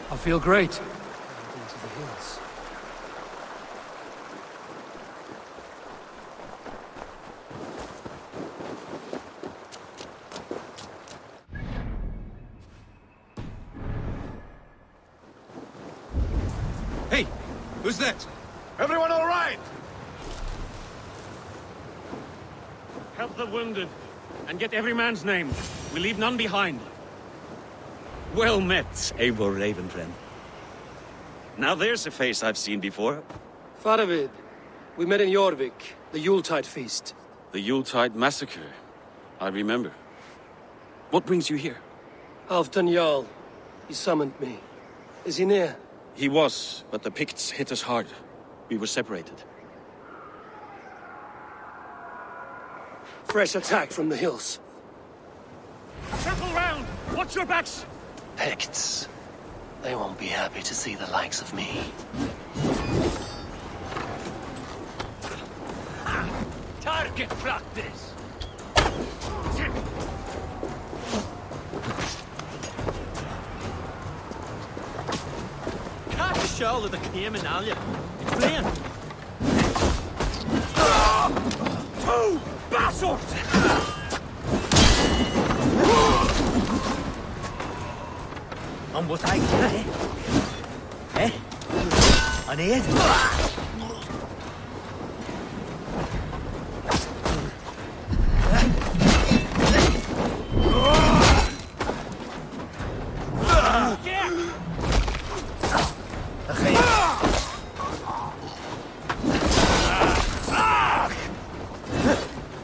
I feel great. Into the hills. Hey, who's that? Everyone all right? Help the wounded, and get every man's name. We leave none behind. Well met, Eivor Ravenfriend. Now there's a face I've seen before. Faravid, we met in Jorvik, the Yuletide feast. The Yuletide massacre. I remember. What brings you here? Halfdan Jarl. He summoned me. Is he near? He was, but the Picts hit us hard. We were separated. Fresh attack from the hills. Circle round! Watch your backs! Picts. They won't be happy to see the likes of me. Target practice! Catch a shoal of the claim in Alia. Explain! Two bastards! On what I can, eh? On it?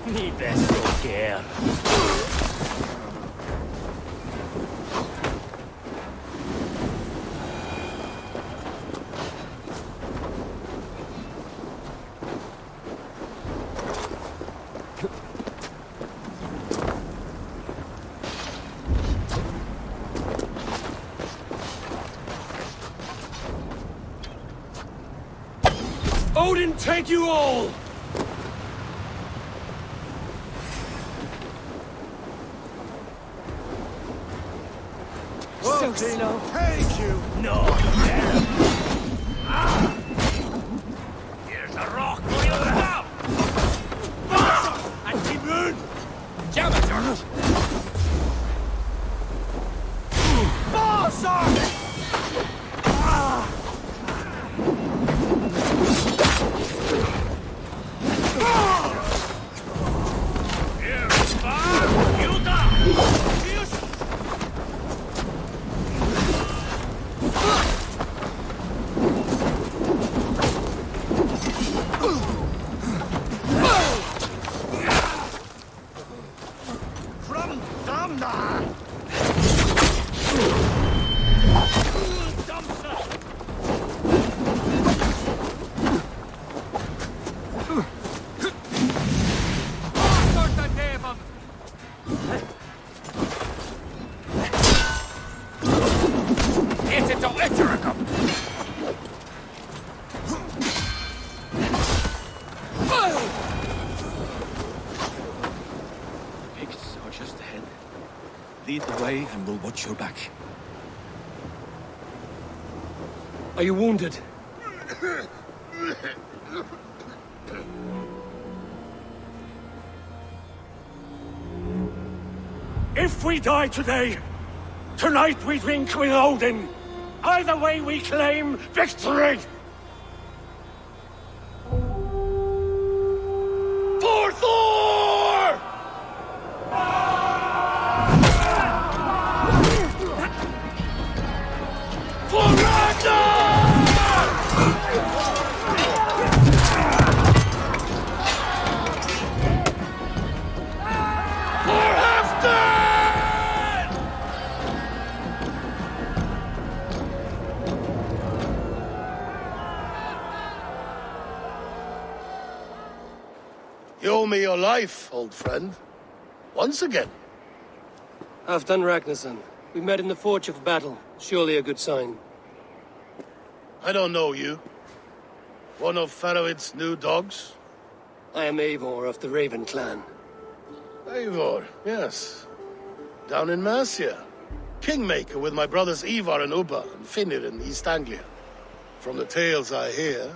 Ni best don't care. Odin take you all! So slow. Take you! No, Here's a rock for you now! And keep moving! Jamager! Here's fire! You die! From Damna! Picts are just ahead. Lead the way and we'll watch your back. Are you wounded? If we die today, tonight we drink with Odin. Either way we claim victory! For Thor! For Ragnar! For Halfdan! me your life, old friend. Once again. Halfdan Ragnarsson. We met in the Forge of Battle. Surely a good sign. I don't know you. One of Faroid's new dogs? I am Eivor of the Raven clan. Eivor, yes. Down in Mercia. Kingmaker with my brothers Ivar and Ubba and Finnr in East Anglia. From the tales I hear,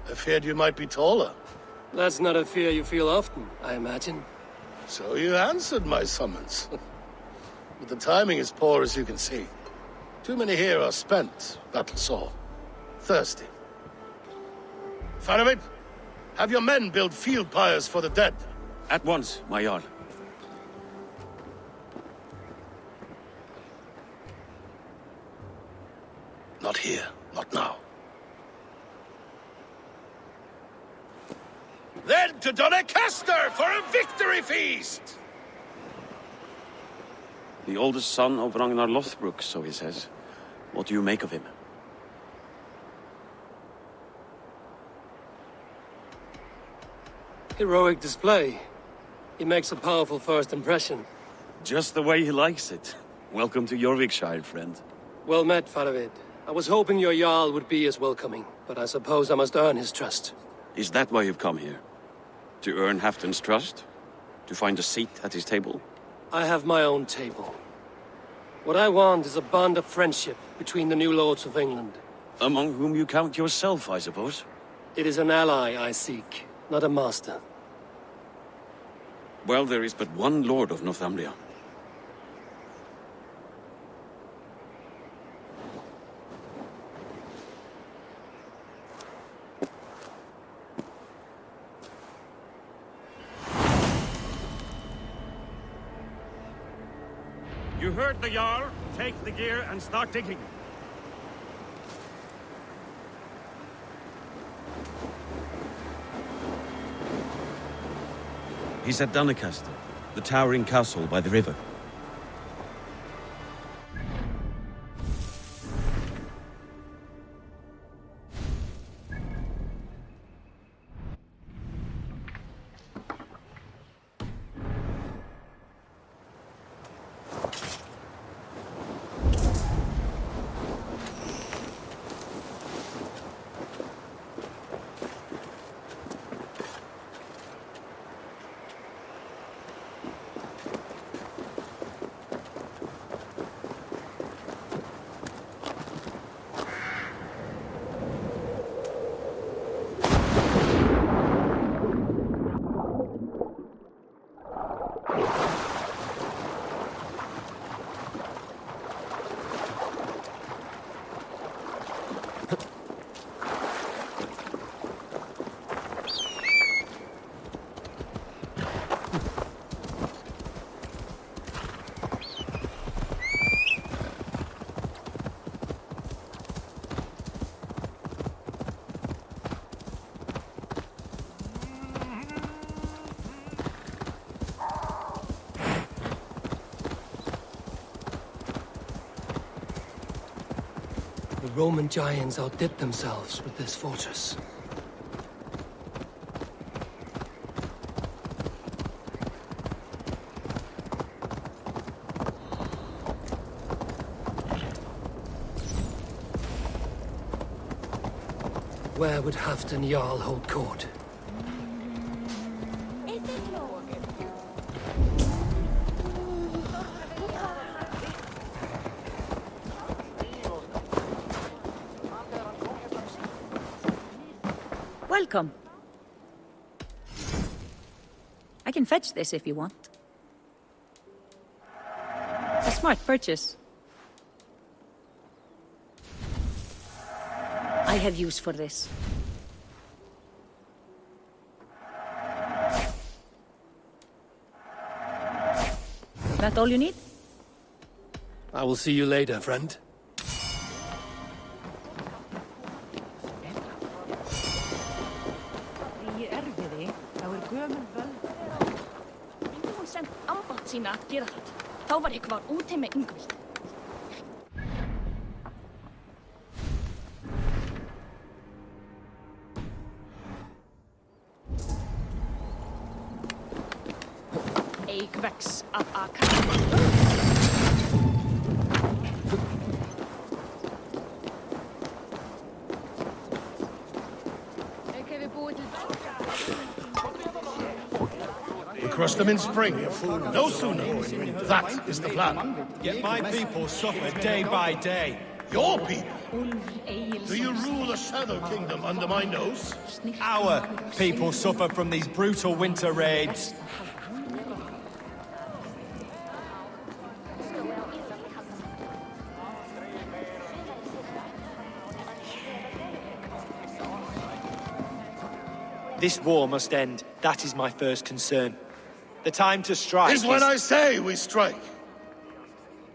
I feared you might be taller. That's not a fear you feel often, I imagine. So you answered my summons. But the timing is poor, as you can see. Too many here are spent, battle-sore. Thirsty. Faroid, have your men build field pyres for the dead. At once, my Jarl. Not here, not now. Then to Doncaster for a victory feast! The oldest son of Ragnar Lothbrok, so he says. What do you make of him? Heroic display. He makes a powerful first impression. Just the way he likes it. Welcome to Jorvikshire, friend. Well met, Faroid. I was hoping your Jarl would be as welcoming, but I suppose I must earn his trust. Is that why you've come here? To earn Halfdan's trust? To find a seat at his table? I have my own table. What I want is a bond of friendship between the new lords of England. Among whom you count yourself, I suppose? It is an ally I seek, not a master. Well, there is but one lord of Northumbria. You heard the Jarl. Take the gear and start digging. He's at Doncaster, the towering castle by the river. The Roman giants outdid themselves with this fortress. Where would Halfdan Jarl hold court? Welcome. I can fetch this if you want. A smart purchase. I have use for this. That all you need? I will see you later, friend. Sína að gera þetta. Þá var ég var úti með Ingvild. We crush them in spring, no sooner. That is the plan. Yet my people suffer day by day. Your people? Do you rule a shadow kingdom under my nose? Our people suffer from these brutal winter raids. This war must end. That is my first concern. The time to strike is when I say we strike.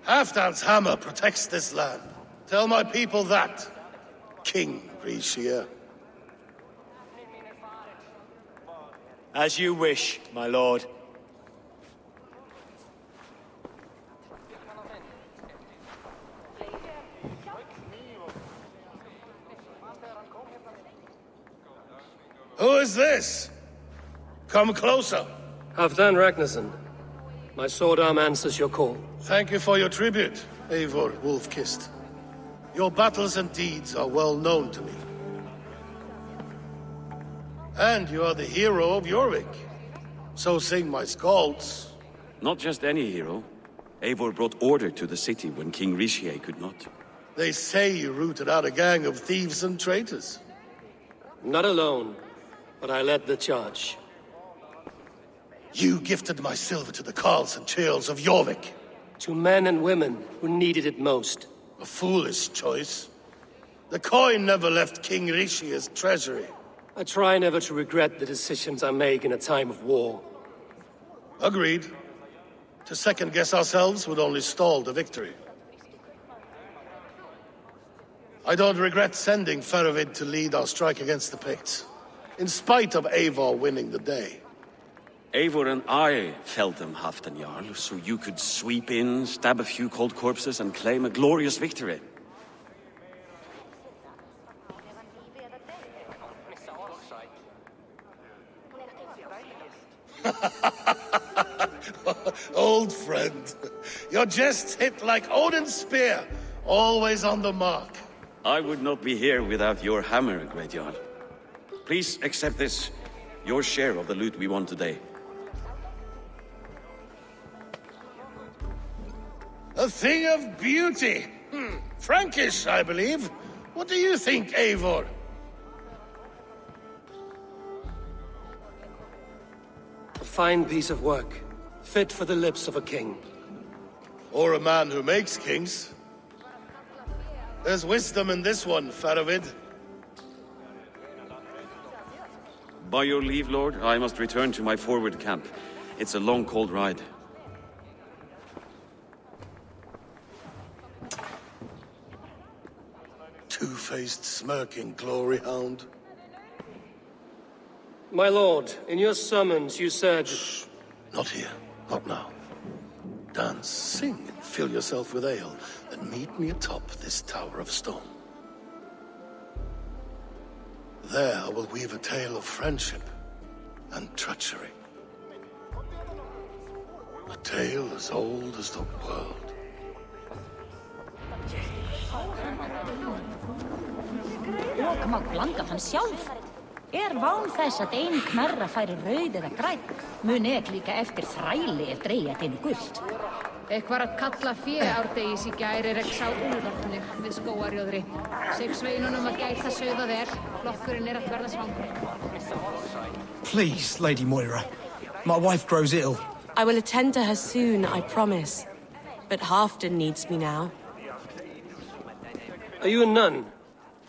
Halfdan's hammer protects this land. Tell my people that, King Reefmeister. As you wish, my lord. Who is this? Come closer. Halfdan Ragnarsson. My sword arm answers your call. Thank you for your tribute, Eivor Wolf-Kissed. Your battles and deeds are well known to me. And you are the hero of Jorvik. So sing my skalds. Not just any hero. Eivor brought order to the city when King Reefmeister could not. They say you rooted out a gang of thieves and traitors. Not alone, but I led the charge. You gifted my silver to the carls and churls of Jorvik. To men and women who needed it most. A foolish choice. The coin never left King Reefmeister's treasury. I try never to regret the decisions I make in a time of war. Agreed. To second-guess ourselves would only stall the victory. I don't regret sending Faravid to lead our strike against the Picts, in spite of Eivor winning the day. Eivor and I felled them, Halfdan Jarl, so you could sweep in, stab a few cold corpses, and claim a glorious victory. Old friend, your jests hit like Odin's spear, always on the mark. I would not be here without your hammer, Great Jarl. Please accept this, your share of the loot we won today. A thing of beauty. Frankish, I believe. What do you think, Eivor? A fine piece of work, fit for the lips of a king. Or a man who makes kings. There's wisdom in this one, Faravid. By your leave, Lord, I must return to my forward camp. It's a long, cold ride. Two-faced, smirking glory hound. My lord, in your summons you said... Shh. Not here. Not now. Dance, sing, and fill yourself with ale, then meet me atop this tower of stone. There I will weave a tale of friendship and treachery. A tale as old as the world. Og má blanda hann sjálf. Ván þess að ein kmerra færi rauð eða græn. Mun líka eftir þræli dreigja gult. Var að kalla árdegis í gær sá úlfarnir við skógarjóðri. Sveinunum að gæta sauða vel. Flokkurinn að verða svangur. Please, Lady Moira. My wife grows ill. I will attend to her soon, I promise. But Halfdan needs me now. Are you a nun?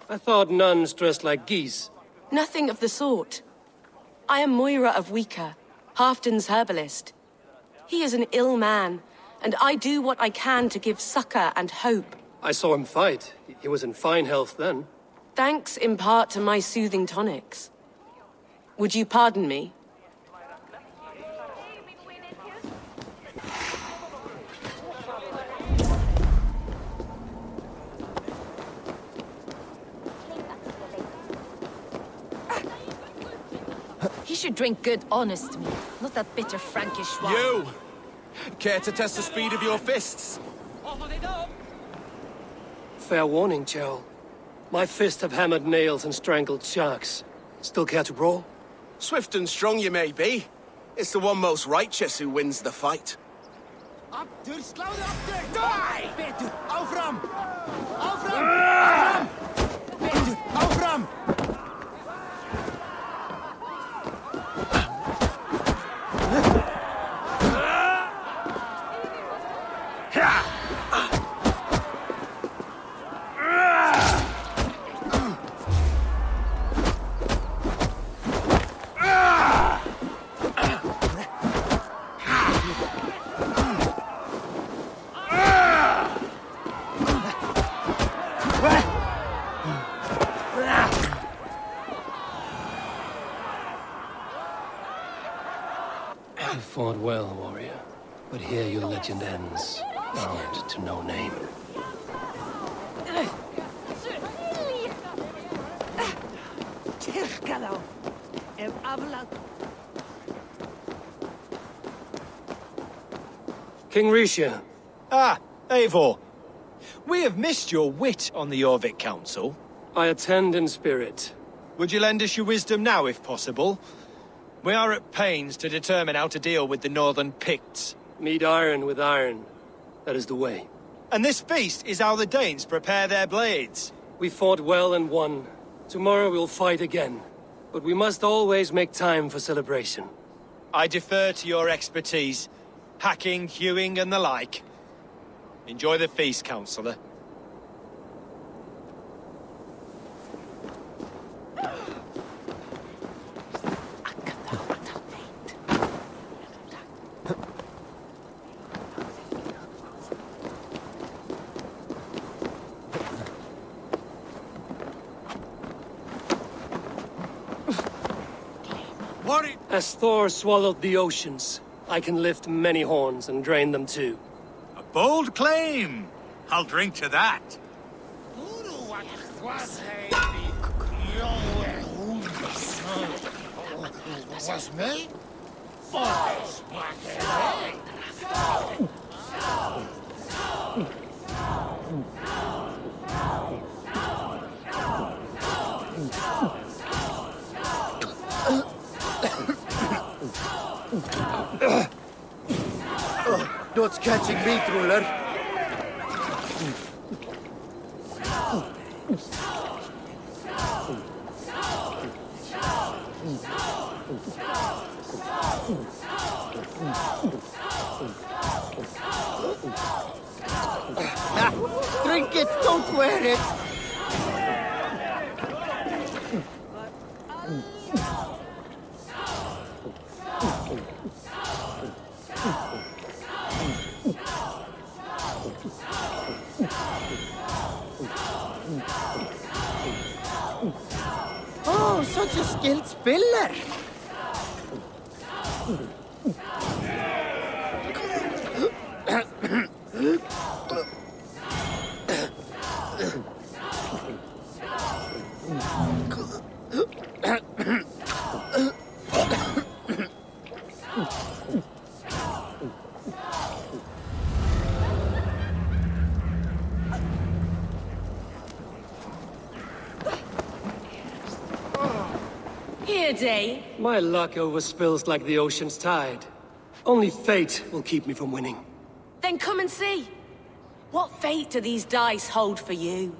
I thought nuns dressed like geese. Nothing of the sort. I am Moira of Wika, Halfdan's herbalist. He is an ill man, and I do what I can to give succor and hope. I saw him fight. He was in fine health then. Thanks in part to my soothing tonics. Would you pardon me? He should drink good, honest mead, not that bitter Frankish wine. You! Care to test the speed of your fists? Fair warning, Jarl. My fists have hammered nails and strangled sharks. Still care to brawl? Swift and strong you may be. It's the one most righteous who wins the fight. Die! Aufram! Aufram! Aufram! You fought well, warrior. But here your legend ends, bound to no name. King Risha. Ah, Eivor. We have missed your wit on the Jorvik Council. I attend in spirit. Would you lend us your wisdom now, if possible? We are at pains to determine how to deal with the Northern Picts. Meet iron with iron. That is the way. And this feast is how the Danes prepare their blades. We fought well and won. Tomorrow we'll fight again. But we must always make time for celebration. I defer to your expertise. Hacking, hewing, and the like. Enjoy the feast, Councillor. As Thor swallowed the oceans, I can lift many horns and drain them too. A bold claim! I'll drink to that. Was me? Not catching me, Truller. Drink it, don't wear it. Oh, such a skilled spiller! Here, Day. My luck overspills like the ocean's tide. Only fate will keep me from winning. Then come and see. What fate do these dice hold for you?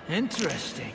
Interesting.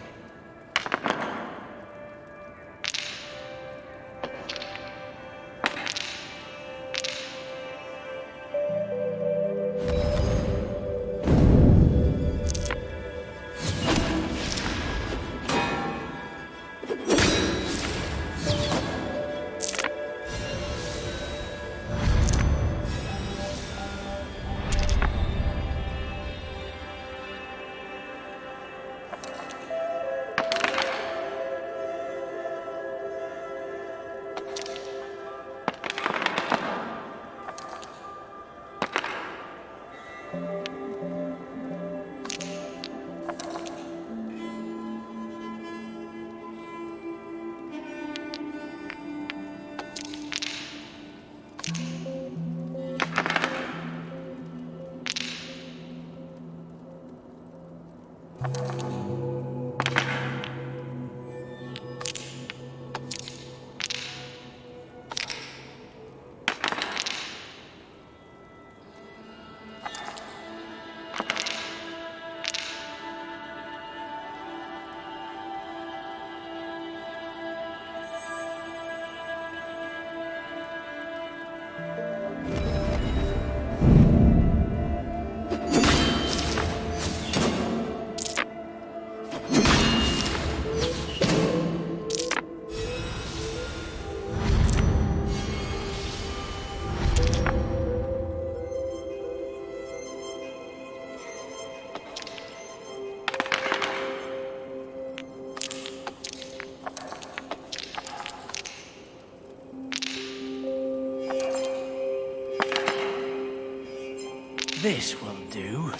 This will do.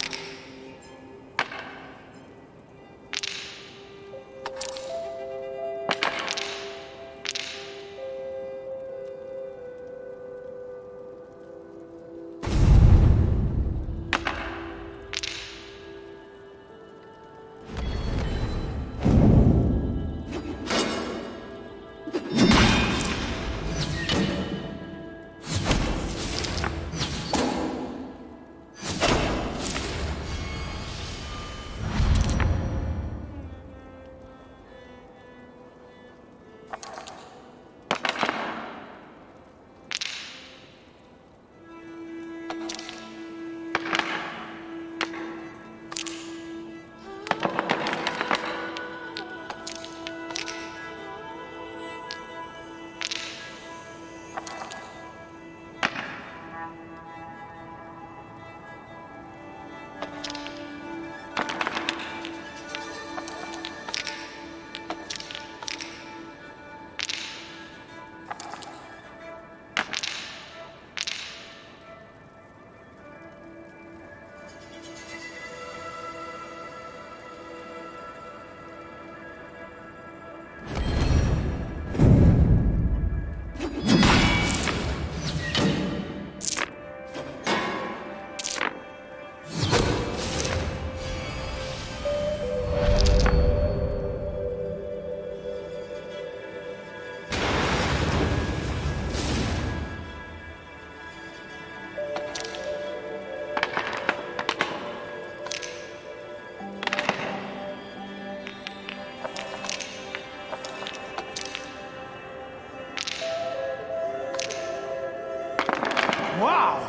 Wow!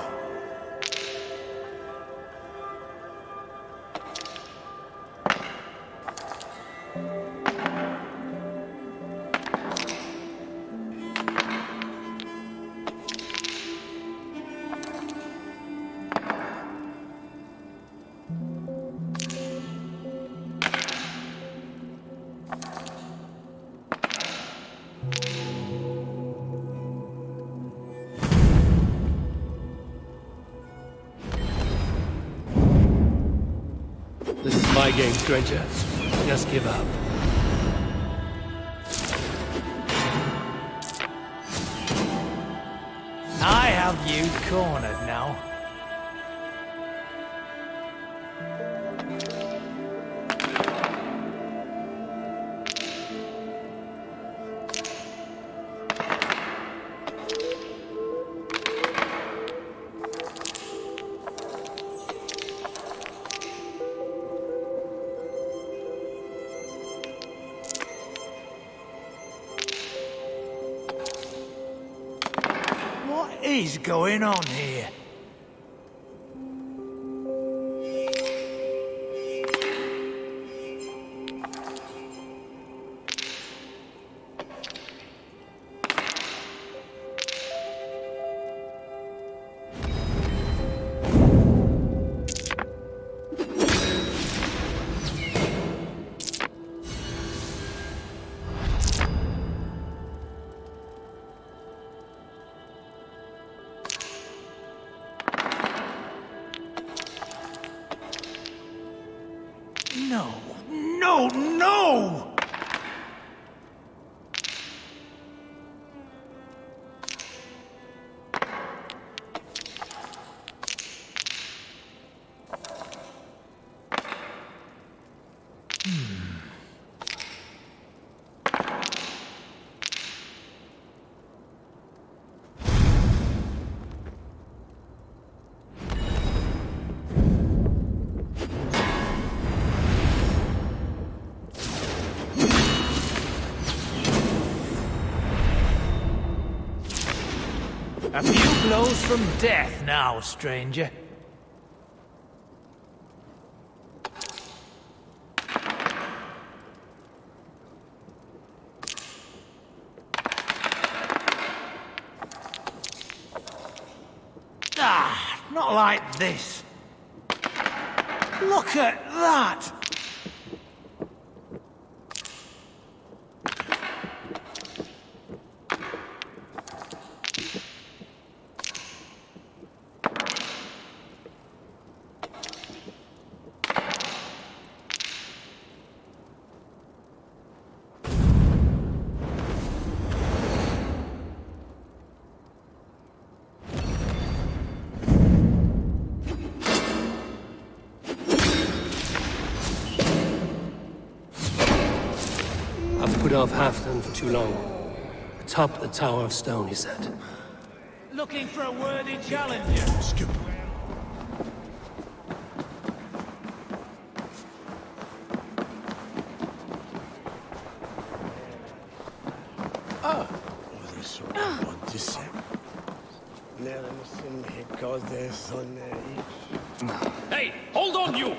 This is my game, stranger. Just give up. I have you cornered now. What is going on here? No, no, no! flows from death now, stranger. Ah, not like this. Look at that! Put off Halfdan for too long. Atop the Tower of Stone, he said. Looking for a worthy challenger. Skip. Hey, hold on, you!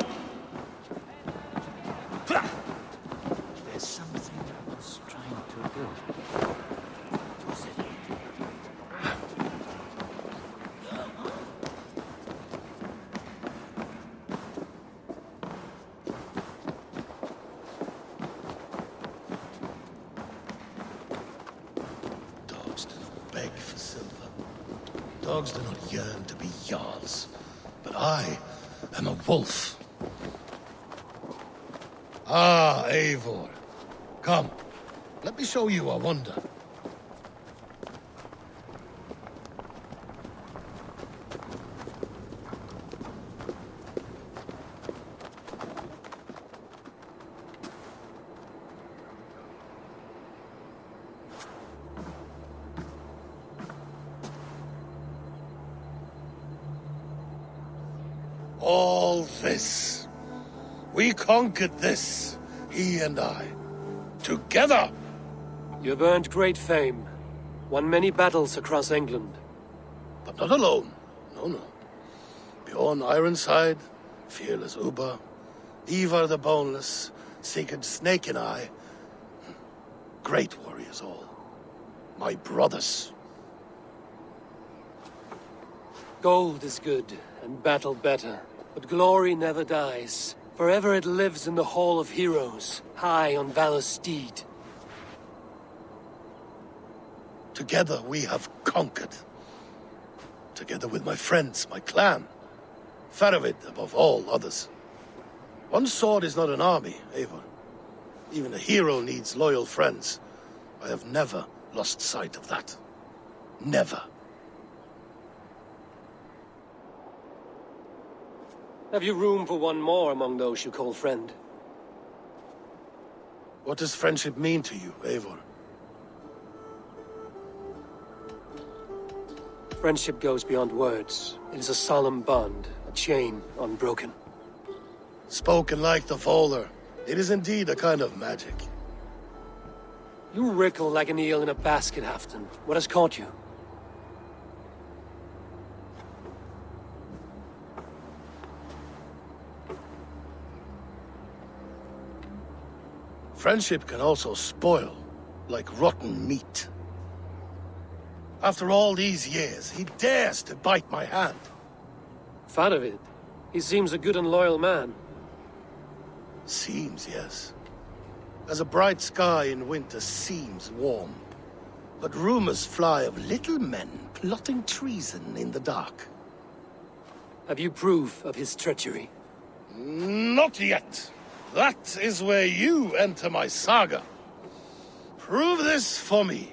There's something I was trying to do. What was it? Dogs do not beg for silver. Dogs do not yearn to be jarls. But I am a wolf. Ah, Eivor. Come, let me show you a wonder. All this. We conquered this, he and I. Together! You've earned great fame. Won many battles across England. But not alone. No, no. Bjorn Ironside, fearless Ubba, Ivar the Boneless, Sigurd Snake and I. Great warriors all. My brothers. Gold is good, and battle better. But glory never dies. Forever it lives in the Hall of Heroes, high on Valor's steed. Together we have conquered. Together with my friends, my clan. Faravid above all others. One sword is not an army, Eivor. Even a hero needs loyal friends. I have never lost sight of that. Never. Have you room for one more among those you call friend? What does friendship mean to you, Eivor? Friendship goes beyond words. It is a solemn bond, a chain unbroken. Spoken like the Fowler, it is indeed a kind of magic. You wrinkle like an eel in a basket, Halfdan. What has caught you? Friendship can also spoil, like rotten meat. After all these years, he dares to bite my hand. Faravid. He seems a good and loyal man. Seems, yes. As a bright sky in winter seems warm. But rumors fly of little men plotting treason in the dark. Have you proof of his treachery? Not yet. That is where you enter my saga. Prove this for me.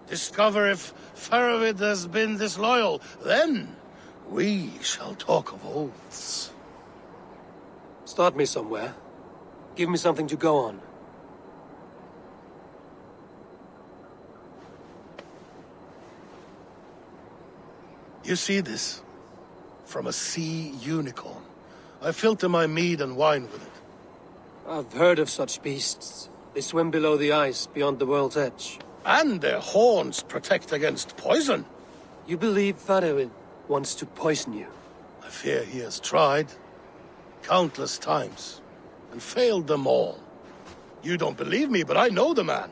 Discover if Faravid has been disloyal. Then we shall talk of oaths. Start me somewhere. Give me something to go on. You see this? From a sea unicorn. I filter my mead and wine with it. I've heard of such beasts. They swim below the ice, beyond the world's edge. And their horns protect against poison. You believe Faroid wants to poison you? I fear he has tried countless times and failed them all. You don't believe me, but I know the man.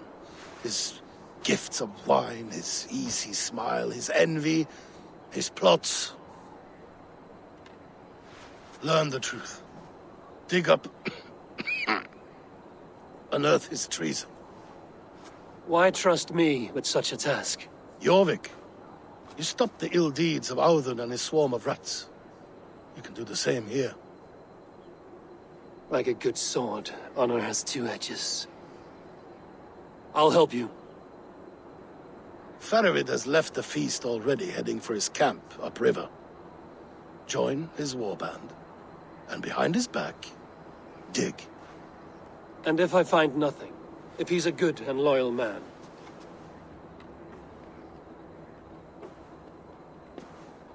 His gifts of wine, his easy smile, his envy, his plots. Learn the truth. Dig up, unearth his treason. Why trust me with such a task? Jorvik, you stopped the ill deeds of Audun and his swarm of rats. You can do the same here. Like a good sword, honor has two edges. I'll help you. Faroid has left the feast already, heading for his camp upriver. Join his warband, and behind his back, dig. And if I find nothing? If he's a good and loyal man?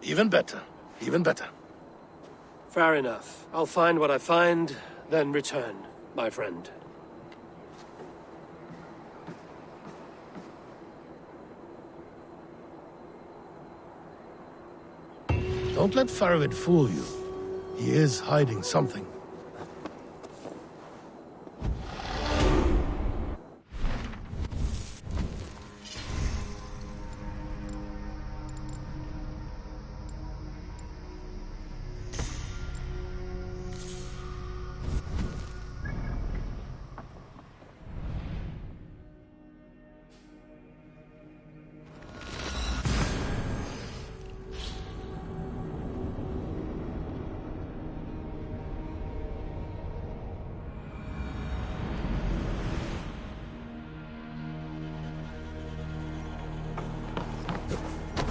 Even better. Even better. Fair enough. I'll find what I find, then return, my friend. Don't let Faroid fool you. He is hiding something.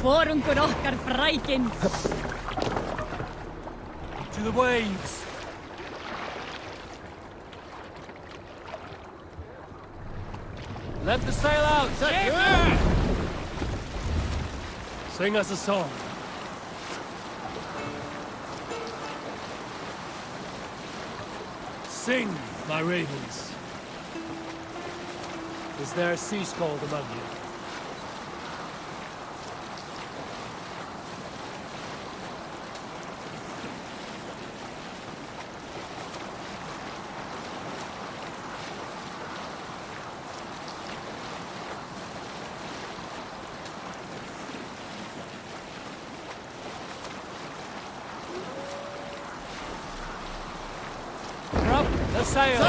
Forungur okkar frækin. To the waves! Let the sail out! Sing us a song. Sing, my ravens. Is there a sea scold among you? Drop the sail!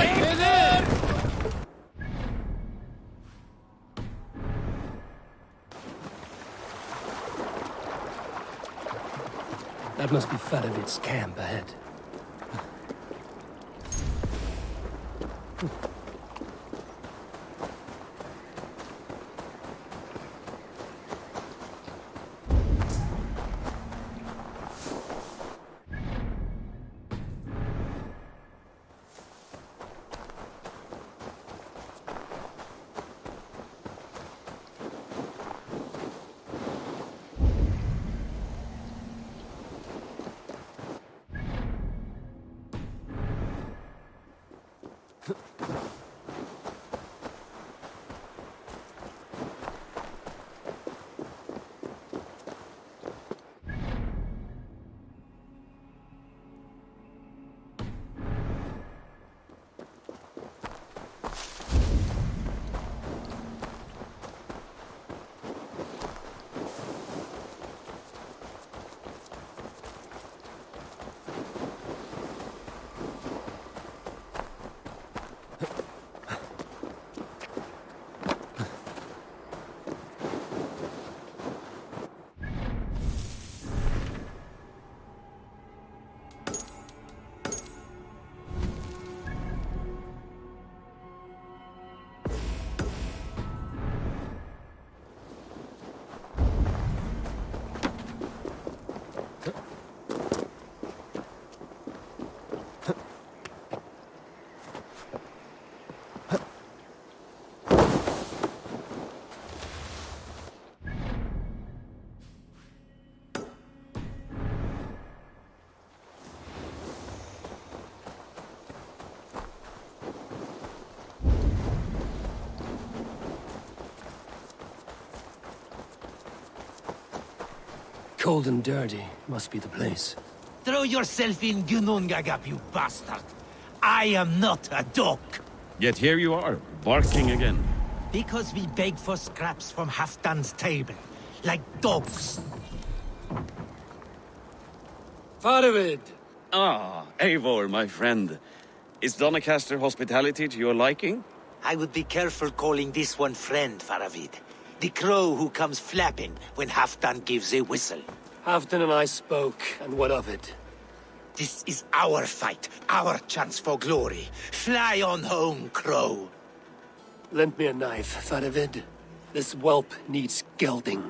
That must be Farovid's camp ahead. Cold and dirty must be the place. Throw yourself in Gunungagap, you bastard! I am not a dog! Yet here you are, barking again. Because we beg for scraps from Halfdan's table, like dogs. Faravid! Ah, Eivor, my friend. Is Doncaster hospitality to your liking? I would be careful calling this one friend, Faravid. The crow who comes flapping when Halfdan gives a whistle. Halfdan and I spoke, and what of it? This is our fight, our chance for glory. Fly on home, crow. Lend me a knife, Faravid. This whelp needs gelding.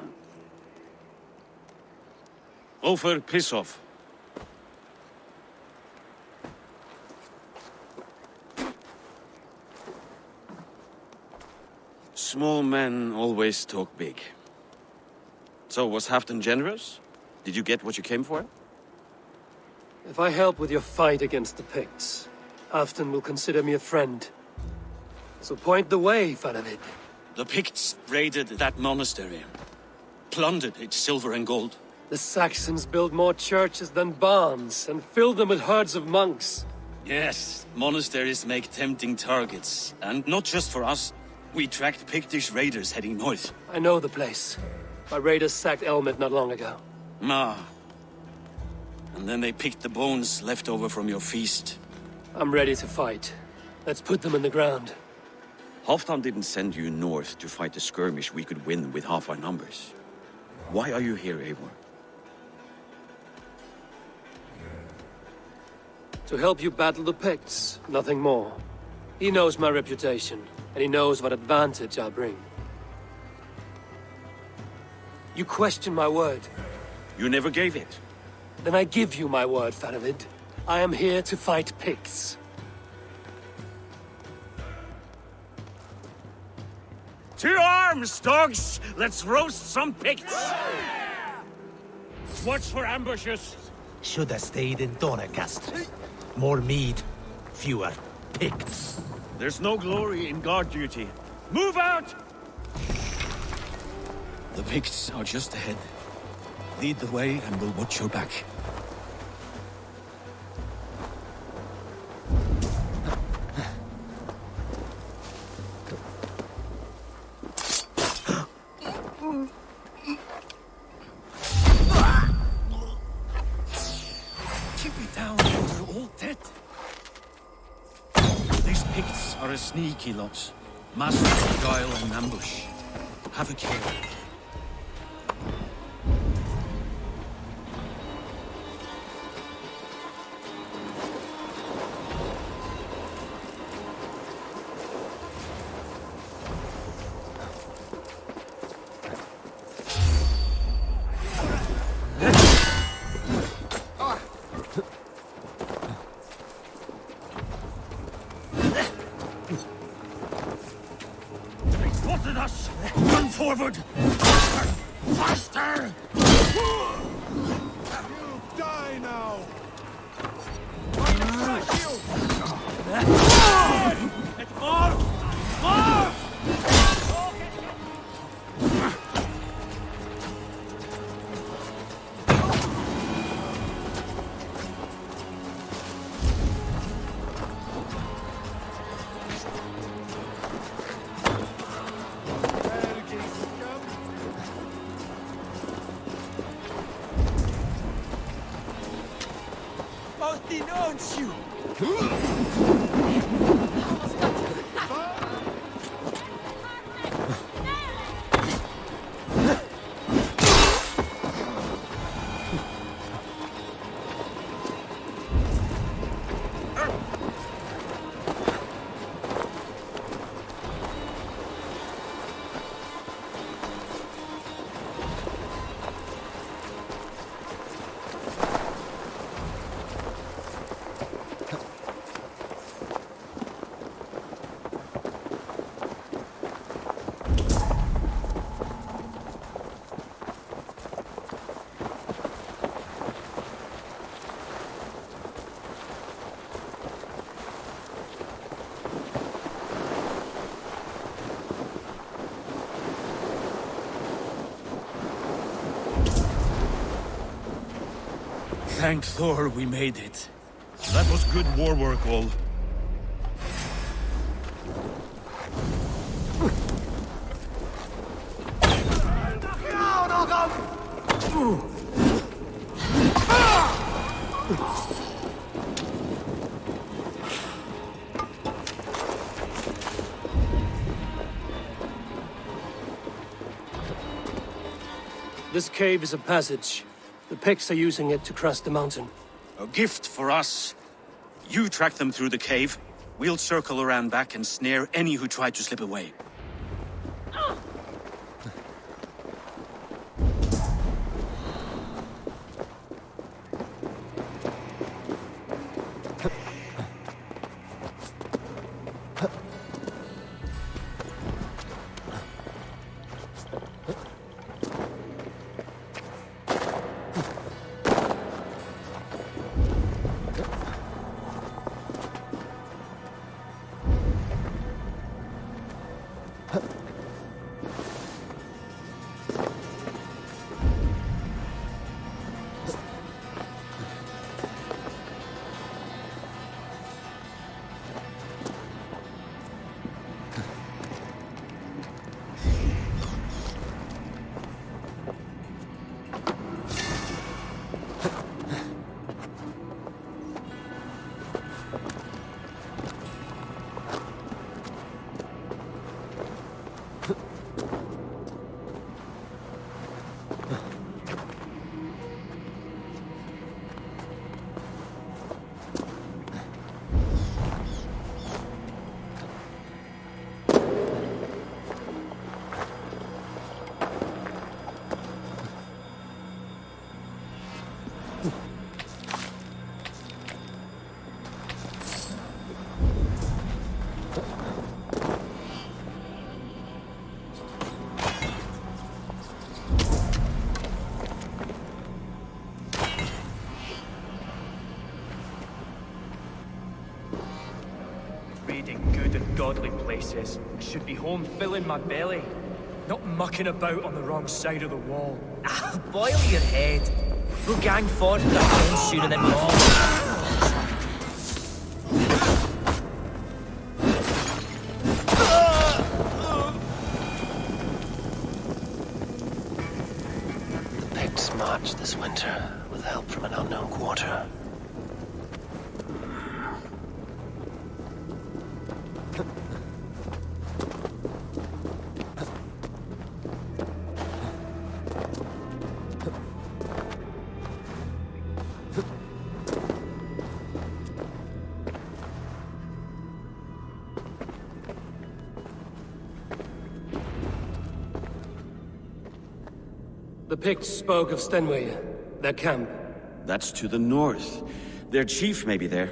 Ofer, piss off. Small men always talk big. So, was Halfdan generous? Did you get what you came for? If I help with your fight against the Picts, Halfdan will consider me a friend. So point the way, Faravid. The Picts raided that monastery. Plundered its silver and gold. The Saxons built more churches than barns, and filled them with herds of monks. Yes, monasteries make tempting targets. And not just for us. We tracked Pictish raiders heading north. I know the place. My raiders sacked Elmet not long ago. And then they picked the bones left over from your feast. I'm ready to fight. Let's put them in the ground. Halfdan didn't send you north to fight a skirmish we could win with half our numbers. Why are you here, Eivor? To help you battle the Picts, nothing more. He knows my reputation, and he knows what advantage I bring. You question my word. You never gave it. Then I give you my word, Faravid. I am here to fight Picts. To arms, dogs! Let's roast some Picts! Watch for ambushes! Should have stayed in Doncaster. More mead, fewer Picts. There's no glory in guard duty. Move out! The Picts are just ahead. Lead the way and we'll watch your back. Keep it down, we're all dead. These Picts are a sneaky lot. Masters of guile and ambush. Have a care. Spotted us! Run forward! Faster! Faster! You die now! It's more! More! Thank Thor we made it. That was good war work, all. This cave is a passage. The Picts are using it to cross the mountain. A gift for us. You track them through the cave. We'll circle around back and snare any who try to slip away. Good and godly places. I should be home filling my belly, not mucking about on the wrong side of the wall. Boil your head. We'll gang forward to our home sooner than long. The Picts marched this winter with help from an unknown quarter. The Picts spoke of Stenway, their camp. That's to the north. Their chief may be there.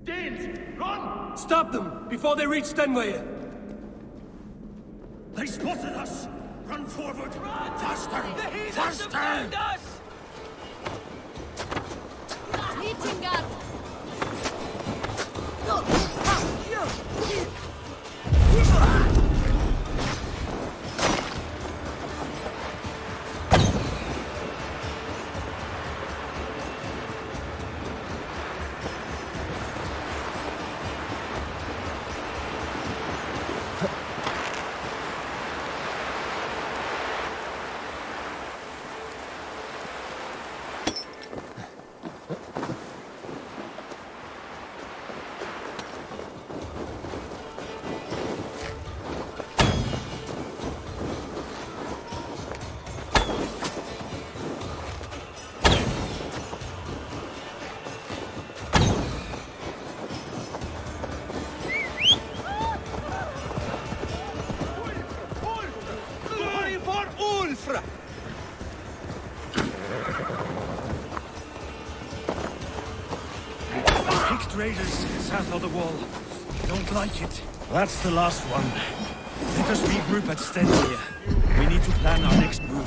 Danes, run! Stop them before they reach Stenway! They spotted us! Run forward! Run! Faster! The heathens Faster! have found us! Picked raiders south of the wall. Don't like it. That's the last one. Let us regroup at Stenway. We need to plan our next move.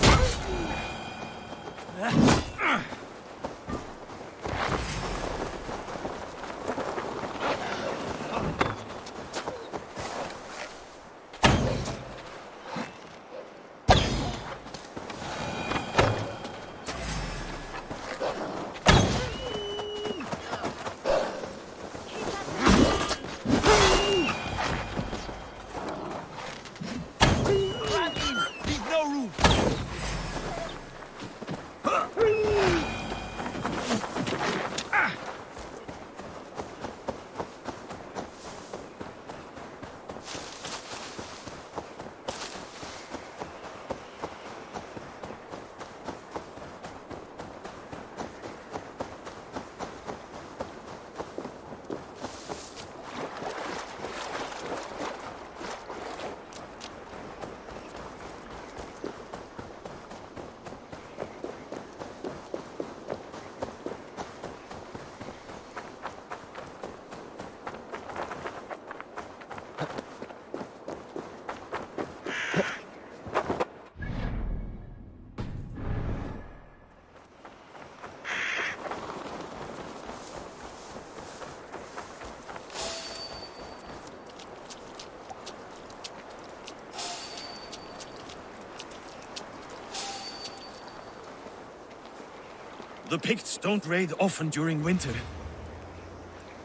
The Picts don't raid often during winter.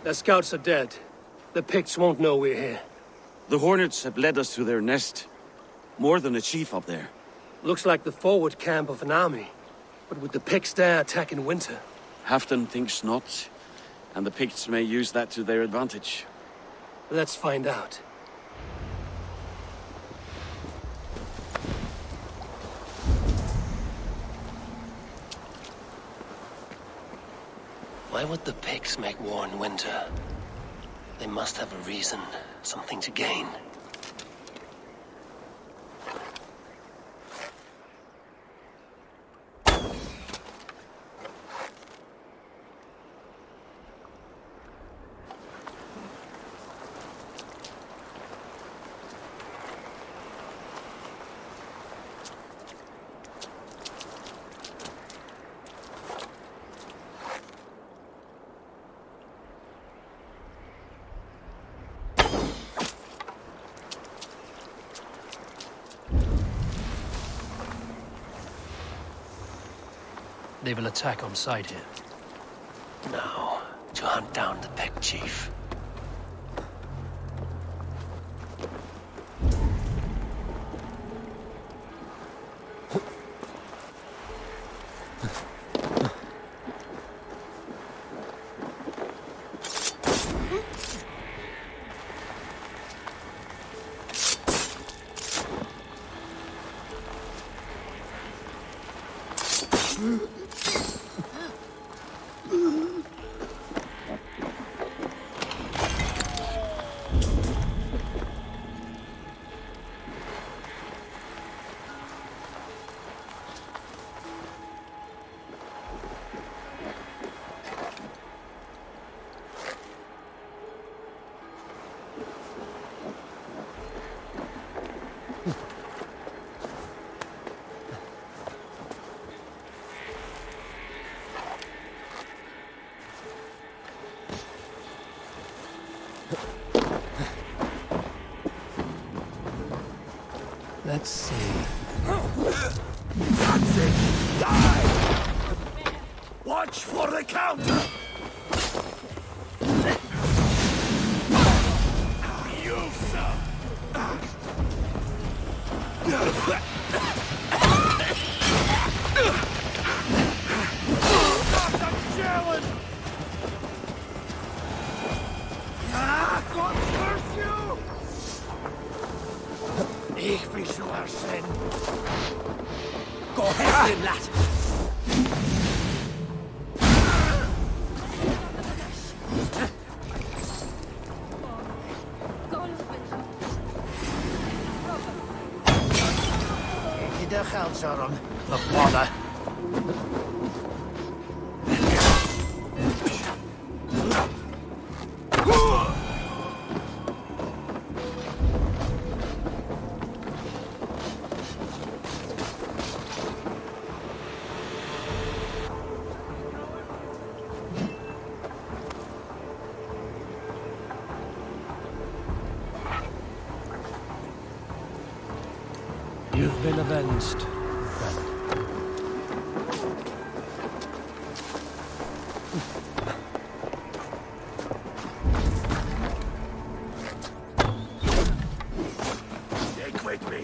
Their scouts are dead. The Picts won't know we're here. The Hornets have led us to their nest. More than a chief up there. Looks like the forward camp of an army. But would the Picts dare attack in winter? Halfdan thinks not, and the Picts may use that to their advantage. Let's find out. Why would the Picts make war in winter? They must have a reason, something to gain. They will attack on sight here. Now, to hunt down the Pict chief. Let's see. That's it! Die! Watch for the counter! You son! Stop the challenge! God curse you! Ich will so ersen. Go ahead, lad. De geldsarm. The bother. You've been avenged, friend. Stick with me.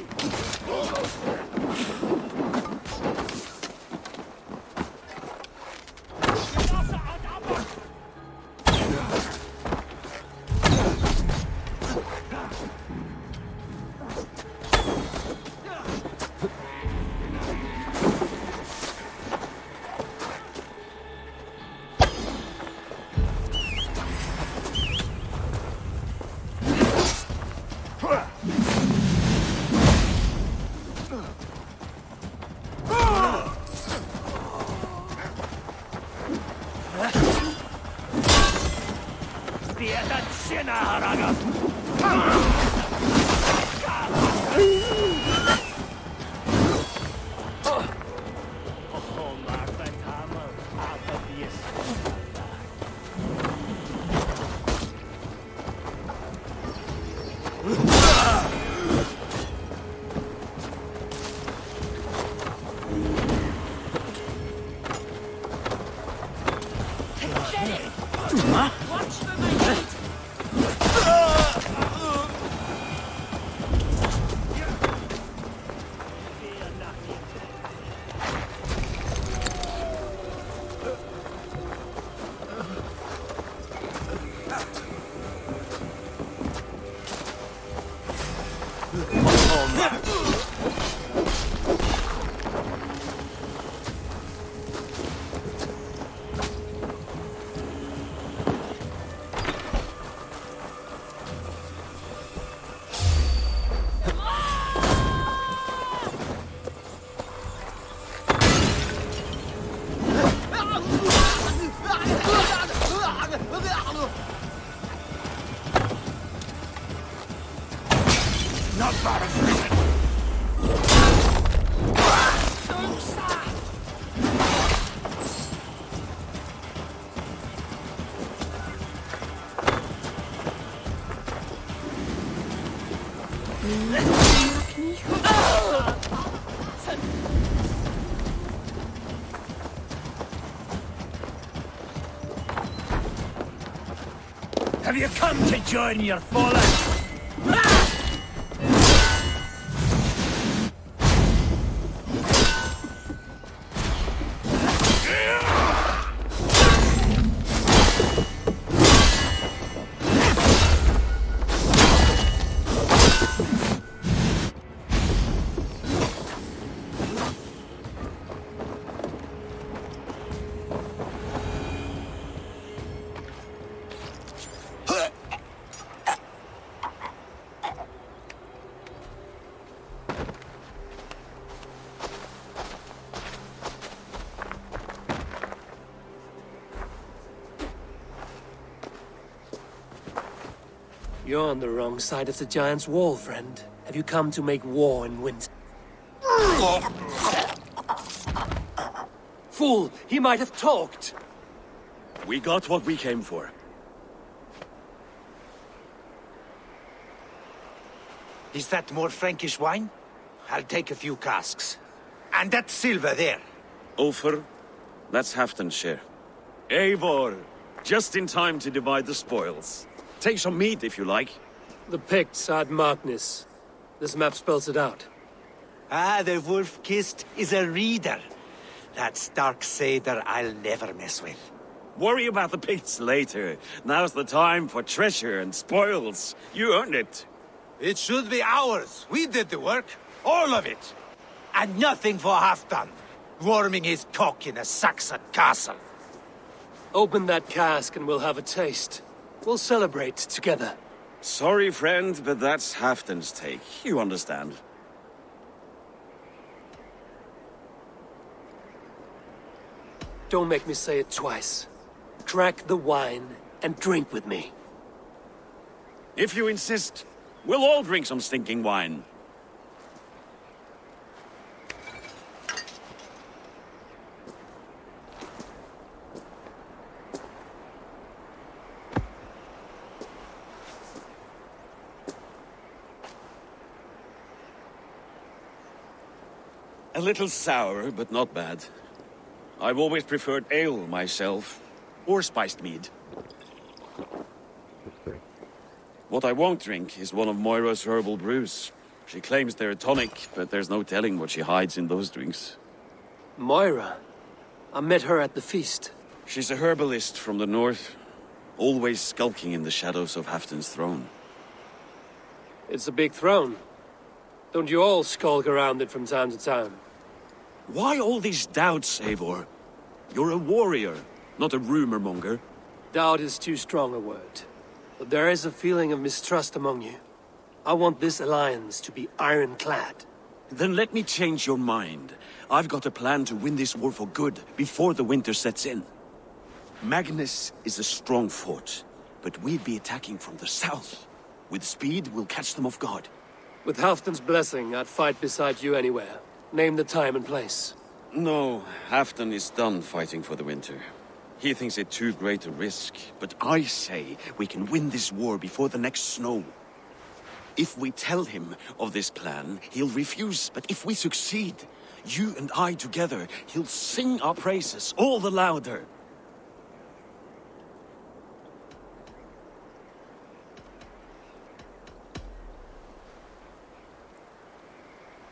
Not far of prison. Have you come to join your fallen? You're on the wrong side of the Giant's wall, friend. Have you come to make war in winter? Fool! He might have talked! We got what we came for. Is that more Frankish wine? I'll take a few casks. And that silver there. Ulfr, that's Halfdan's share. Eivor, just in time to divide the spoils. Take some meat if you like. The Picts had Magnus. This map spells it out. Ah, the wolf-kissed is a reader. That stark satyr I'll never mess with. Worry about the Picts later. Now's the time for treasure and spoils. You earned it. It should be ours. We did the work. All of it. And nothing for Halfdan, warming his cock in a Saxon castle. Open that cask and we'll have a taste. We'll celebrate together. Sorry, friend, but that's Halfdan's take. You understand. Don't make me say it twice. Crack the wine and drink with me. If you insist, we'll all drink some stinking wine. A little sour, but not bad. I've always preferred ale myself, or spiced mead. What I won't drink is one of Moira's herbal brews. She claims they're a tonic, but there's no telling what she hides in those drinks. Moira? I met her at the feast. She's a herbalist from the north, always skulking in the shadows of Halfdan's throne. It's a big throne. Don't you all skulk around it from time to time? Why all these doubts, Eivor? You're a warrior, not a rumor monger. Doubt is too strong a word. But there is a feeling of mistrust among you. I want this alliance to be ironclad. Then let me change your mind. I've got a plan to win this war for good, before the winter sets in. Magnus is a strong fort, but we'd be attacking from the south. With speed, we'll catch them off guard. With Halfdan's blessing, I'd fight beside you anywhere. Name the time and place. No, Halfdan is done fighting for the winter. He thinks it too great a risk, but I say we can win this war before the next snow. If we tell him of this plan, he'll refuse, but if we succeed, you and I together, he'll sing our praises all the louder.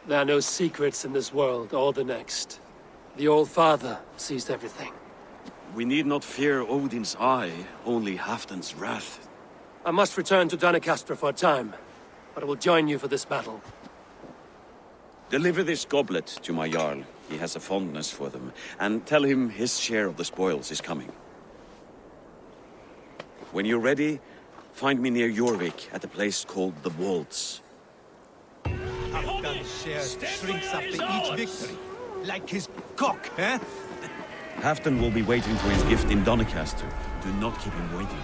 There are no secrets in this world or the next. The Old Father sees everything. We need not fear Odin's eye, only Halfdan's wrath. I must return to Doncaster for a time, but I will join you for this battle. Deliver this goblet to my Jarl. He has a fondness for them. And tell him his share of the spoils is coming. When you're ready, find me near Jorvik at a place called the Waltz. Halfdan's share shrinks after each victory. Like his cock, eh? Halfdan will be waiting for his gift in Doncaster. Do not keep him waiting.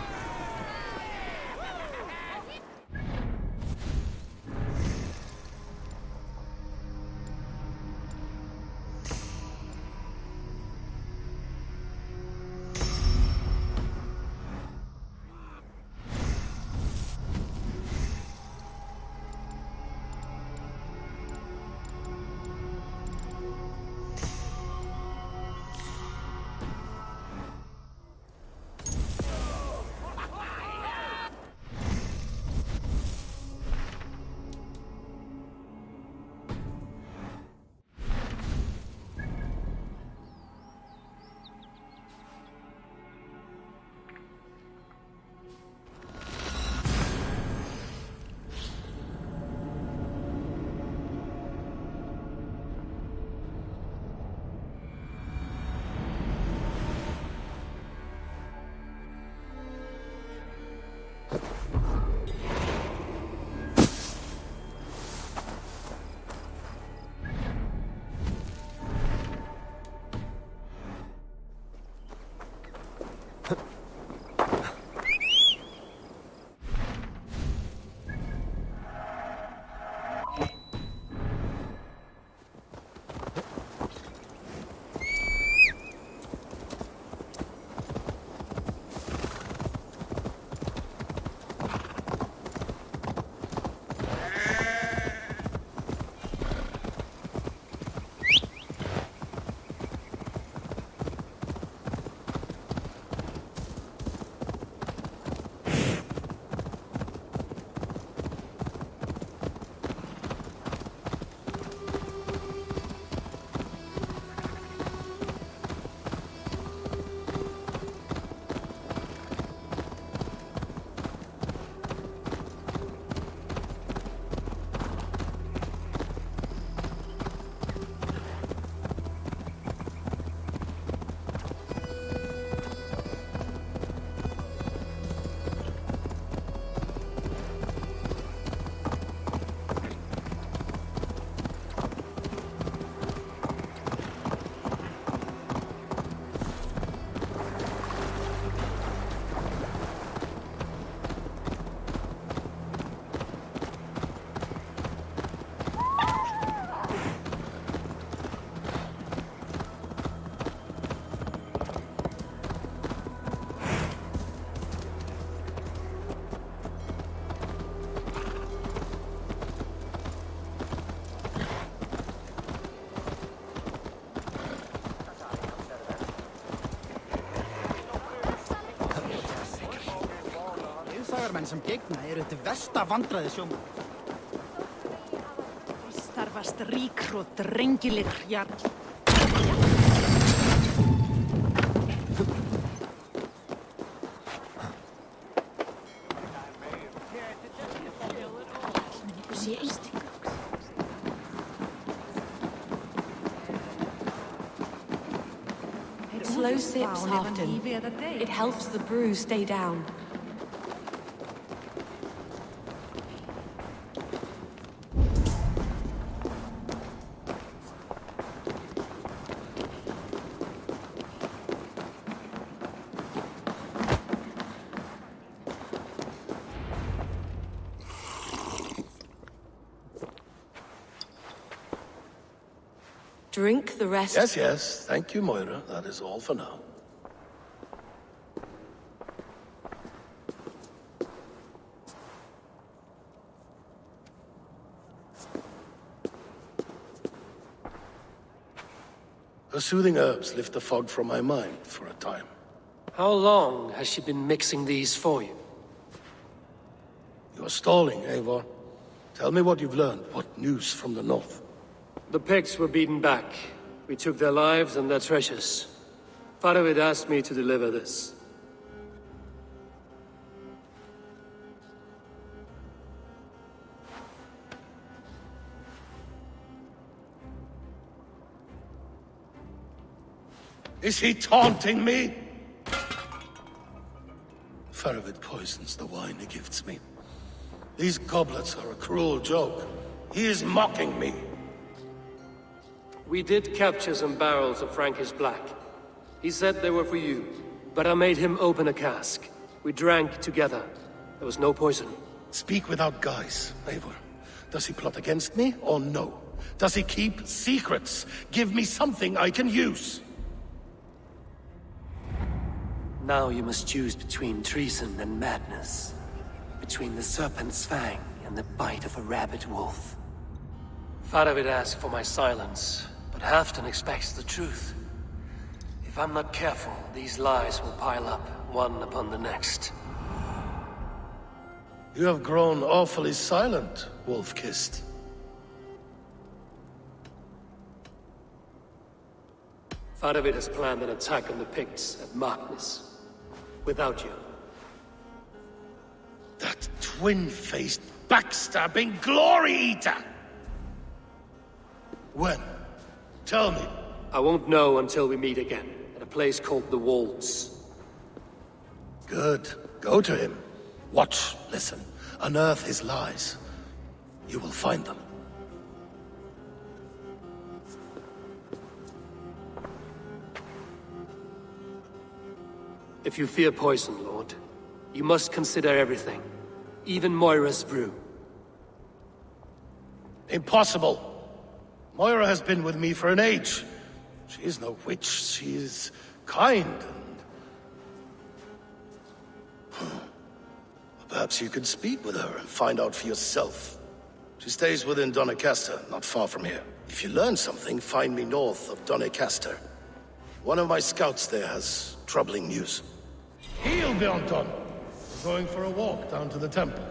Menn sem gegna eru til versta vandræði sjómann. Starfast ríkr og drengileg jarl. Slow sips, Halfdan. It helps the brew stay down. Drink the rest. Yes, yes. Thank you, Moira. That is all for now. Her soothing herbs lift the fog from my mind for a time. How long has she been mixing these for you? You're stalling, Eivor. Tell me what you've learned. What news from the north? The Picts were beaten back. We took their lives and their treasures. Faravid asked me to deliver this. Is he taunting me? Faravid poisons the wine he gifts me. These goblets are a cruel joke. He is mocking me. We did capture some barrels of Frankish Black. He said they were for you, but I made him open a cask. We drank together. There was no poison. Speak without guise, Eivor. Does he plot against me or no? Does he keep secrets? Give me something I can use. Now you must choose between treason and madness. Between the serpent's fang and the bite of a rabid wolf. Faravid asked for my silence, but Halfdan expects the truth. If I'm not careful, these lies will pile up, one upon the next. You have grown awfully silent, Wolf-Kissed. Faravid has planned an attack on the Picts at Magnus. Without you. That twin-faced, backstabbing glory eater! When? Tell me. I won't know until we meet again, at a place called the Walls. Good. Go to him. Watch, listen. Unearth his lies. You will find them. If you fear poison, Lord, you must consider everything. Even Moira's brew. Impossible. Moira has been with me for an age. She is no witch. She is kind and... Perhaps you could speak with her and find out for yourself. She stays within Doncaster, not far from here. If you learn something, find me north of Doncaster. One of my scouts there has troubling news. Heal, Bjornton! Going for a walk down to the temple.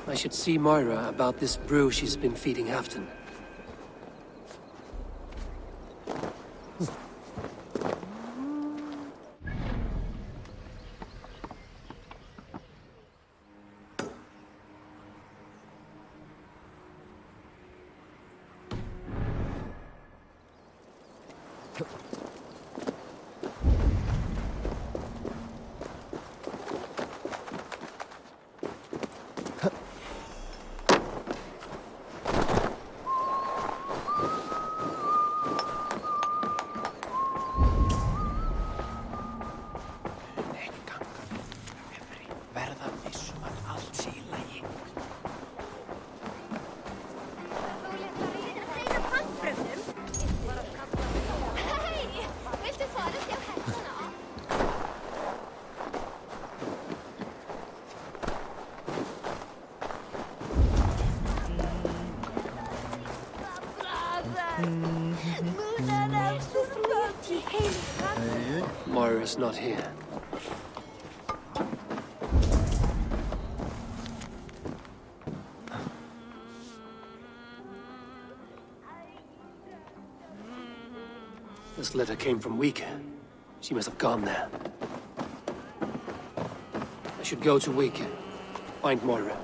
I should see Moira about this brew she's been feeding Halfdan. Moira's not here. This letter came from Wika. She must have gone there. I should go to Wika, find Moira.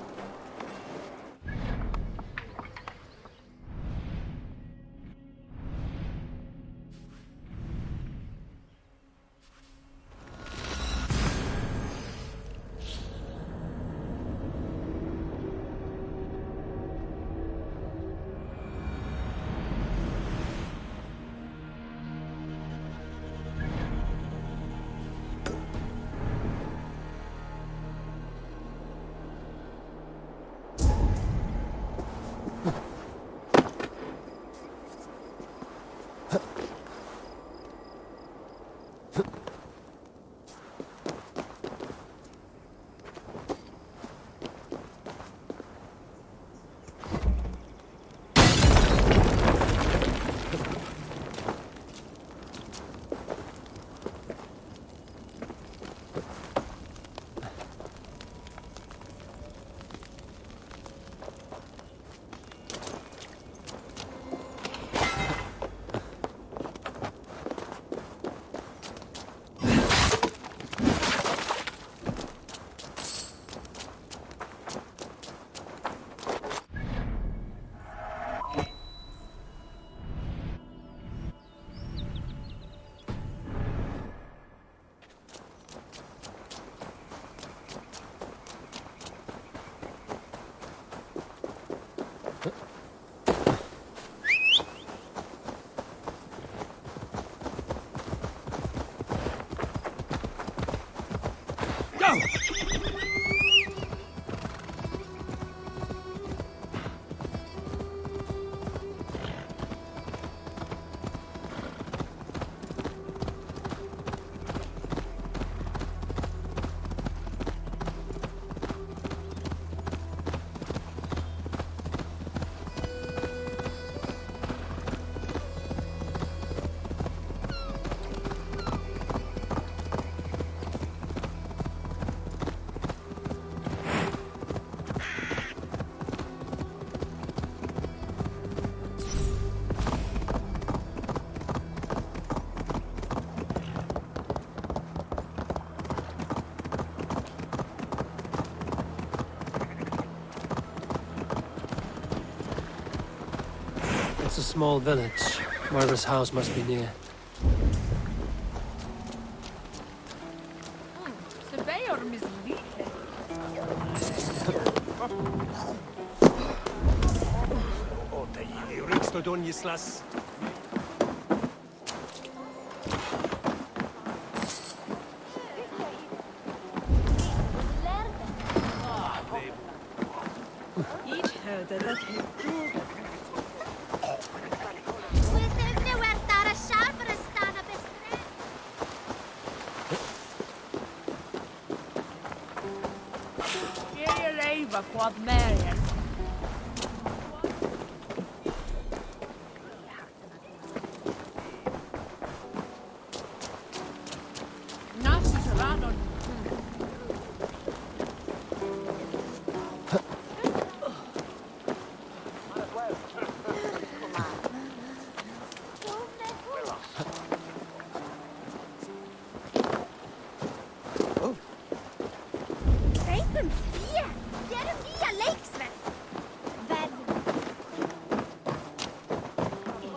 Just a small village. Moira's house must be near.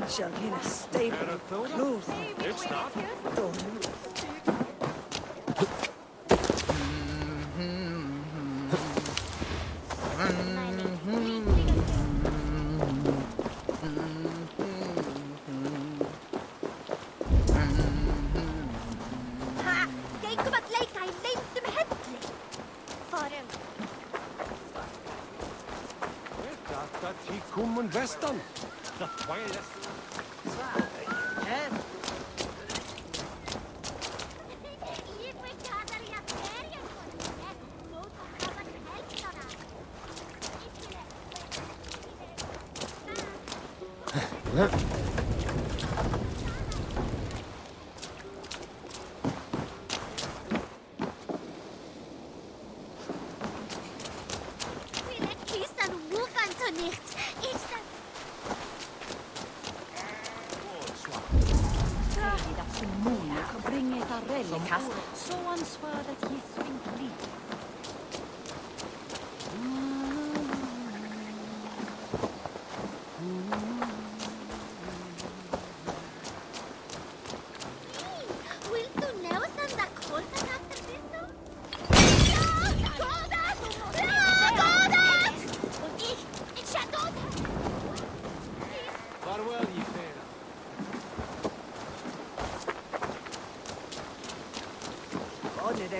Shall in a stable close. It's not. Western. Så ansvaret gissvinkli.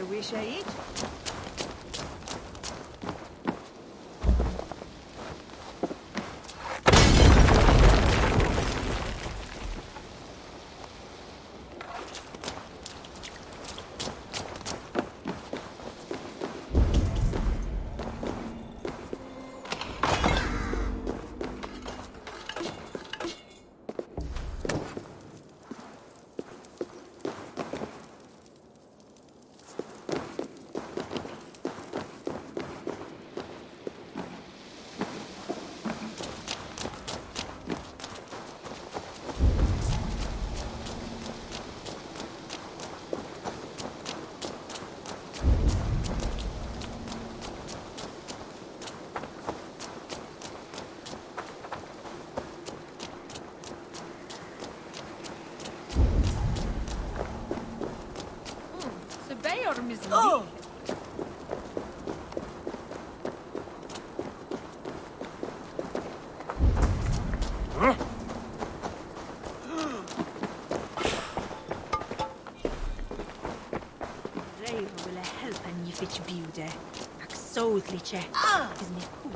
Wish I eat? Oh! Rave will help and you fit beauty. Absolutely. Is me cool.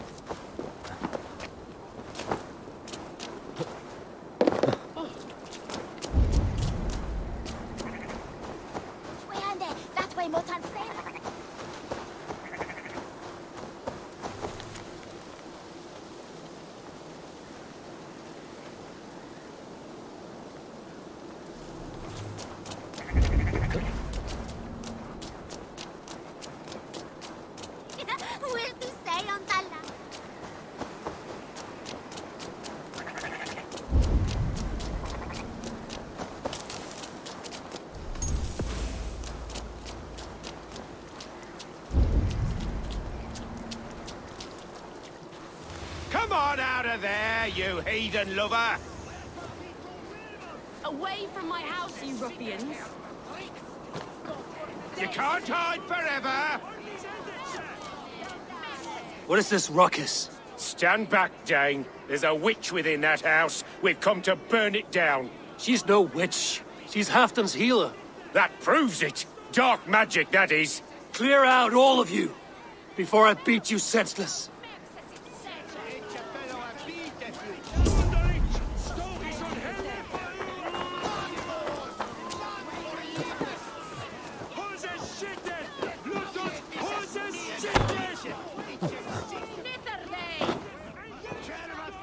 Come on out of there, you heathen lover! Away from my house, you ruffians! You can't hide forever! What is this ruckus? Stand back, Dane. There's a witch within that house. We've come to burn it down. She's no witch. She's Halfdan's healer. That proves it. Dark magic, that is. Clear out, all of you, before I beat you senseless.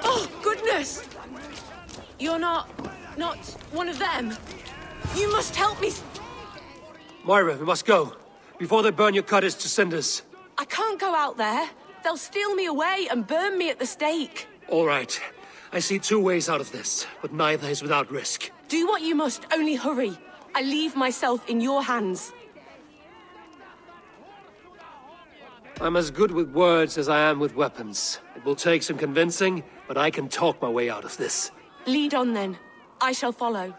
Oh, goodness! You're not one of them. You must help me. Moira, we must go, before they burn your cottage to cinders. I can't go out there. They'll steal me away and burn me at the stake. All right. I see two ways out of this, but neither is without risk. Do what you must, only hurry. I leave myself in your hands. I'm as good with words as I am with weapons. It will take some convincing, but I can talk my way out of this. Lead on then. I shall follow.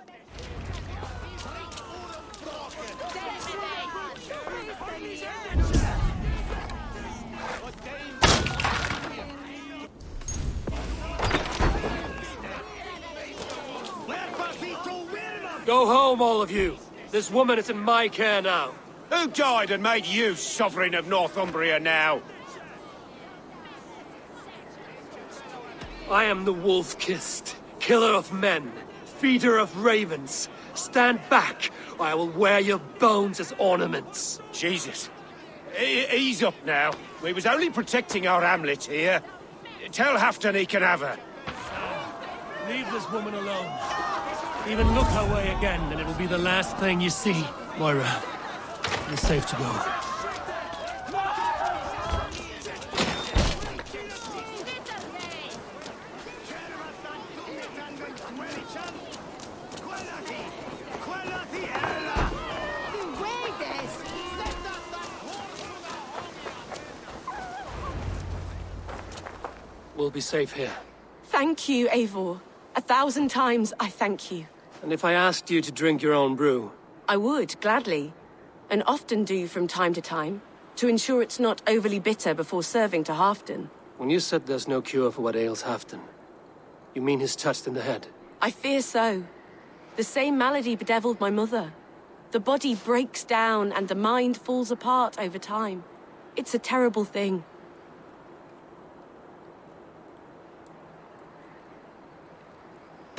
Go home, all of you. This woman is in my care now. Who died and made you sovereign of Northumbria now? I am the wolf-kissed, killer of men, feeder of ravens. Stand back, or I will wear your bones as ornaments. Jesus. Ease up now. We was only protecting our hamlet here. Tell Halfdan he can have her. Leave this woman alone. Even look her way again, and it'll be the last thing you see. Moira, you're safe to go. We'll be safe here. Thank you, Eivor. 1,000 times I thank you. And if I asked you to drink your own brew? I would, gladly. And often do from time to time, to ensure it's not overly bitter before serving to Halfdan. When you said there's no cure for what ails Halfdan, you mean he's touched in the head? I fear so. The same malady bedeviled my mother. The body breaks down and the mind falls apart over time. It's a terrible thing.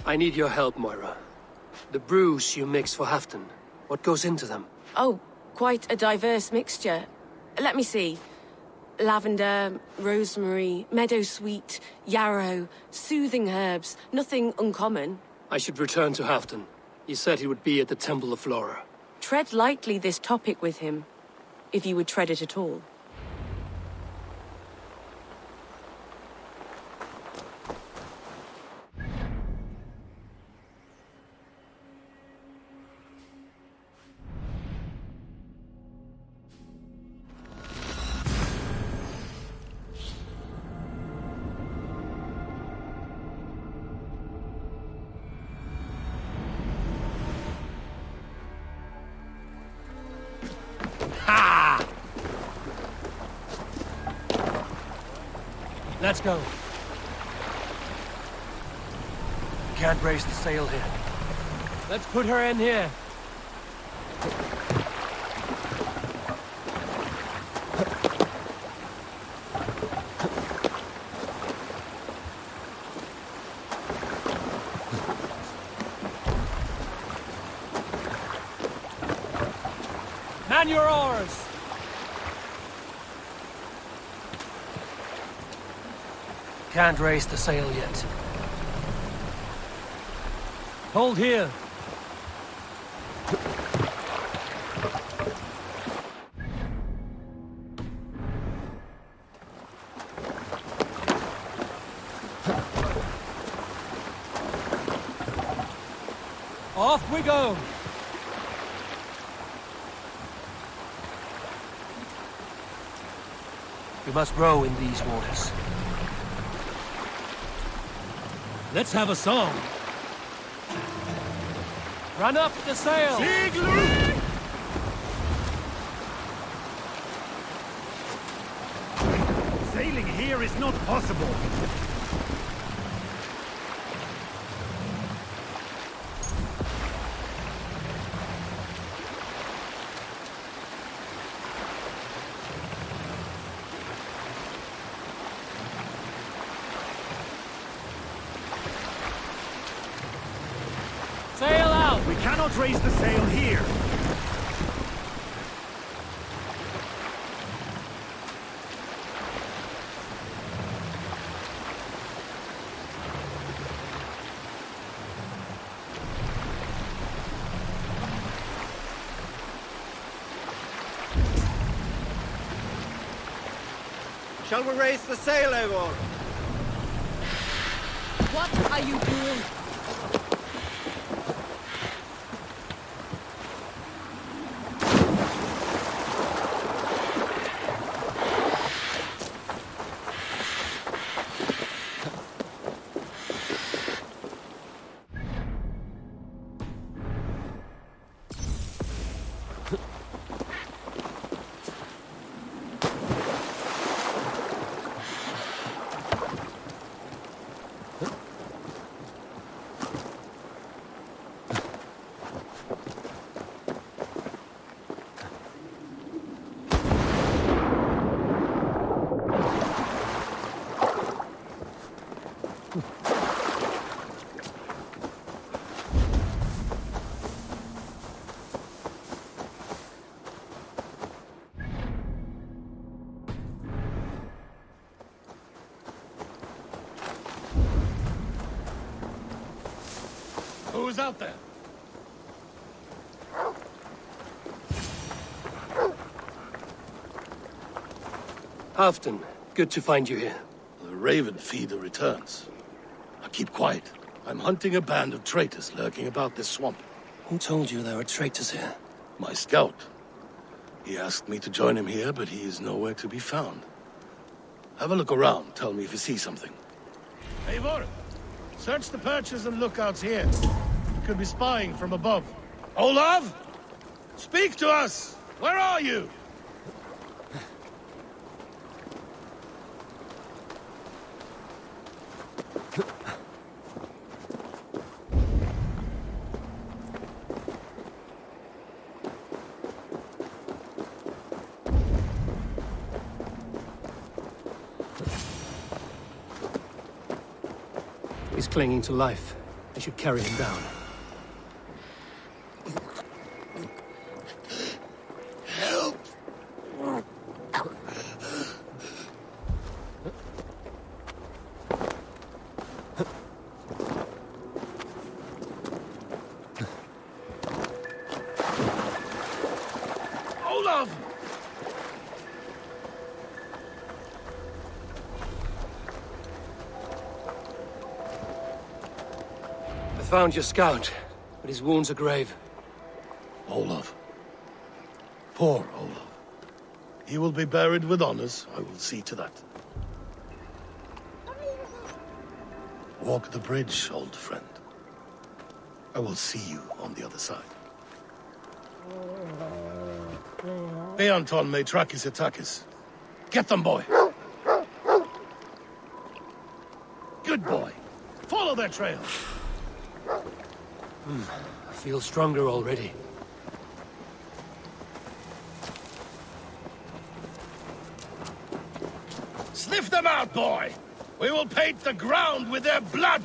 I need your help, Moira. The brews you mix for Halfdan, what goes into them? Oh, quite a diverse mixture. Let me see. Lavender, rosemary, meadowsweet, yarrow, soothing herbs, nothing uncommon. I should return to Halfdan. He said he would be at the Temple of Flora. Tread lightly this topic with him, if you would tread it at all. Let's go. Can't raise the sail here. Let's put her in here. Man your oars! Can't raise the sail yet. Hold here. Off we go. We must row in these waters. Let's have a song. Run up the sail! Sailing here is not possible. Sail out! We cannot raise the sail here. Shall we raise the sail, Eivor? What are you doing? Who's out there? Halfdan, good to find you here. The Raven feeder returns. Now keep quiet. I'm hunting a band of traitors lurking about this swamp. Who told you there were traitors here? My scout. He asked me to join him here, but he is nowhere to be found. Have a look around. Tell me if you see something. Eivor, search the perches and lookouts here. You could be spying from above. Olav! Speak to us! Where are you? He's clinging to life. I should carry him down. Help! Olav! I found your scout, but his wounds are grave. Olav. Poor Olav. He will be buried with honors. I will see to that. Walk the bridge, old friend. I will see you on the other side. Beanton may track his attackers. Get them, boy! Good boy. Follow their trail. I feel stronger already. Sniff them out, boy! We will paint the ground with their blood!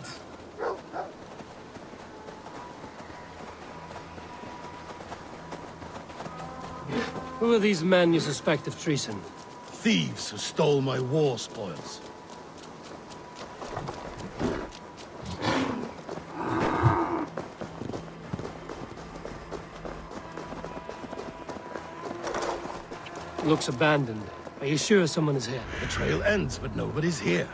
Who are these men you suspect of treason? Thieves who stole my war spoils. Looks abandoned. Are you sure someone is here? The trail ends, but nobody's here.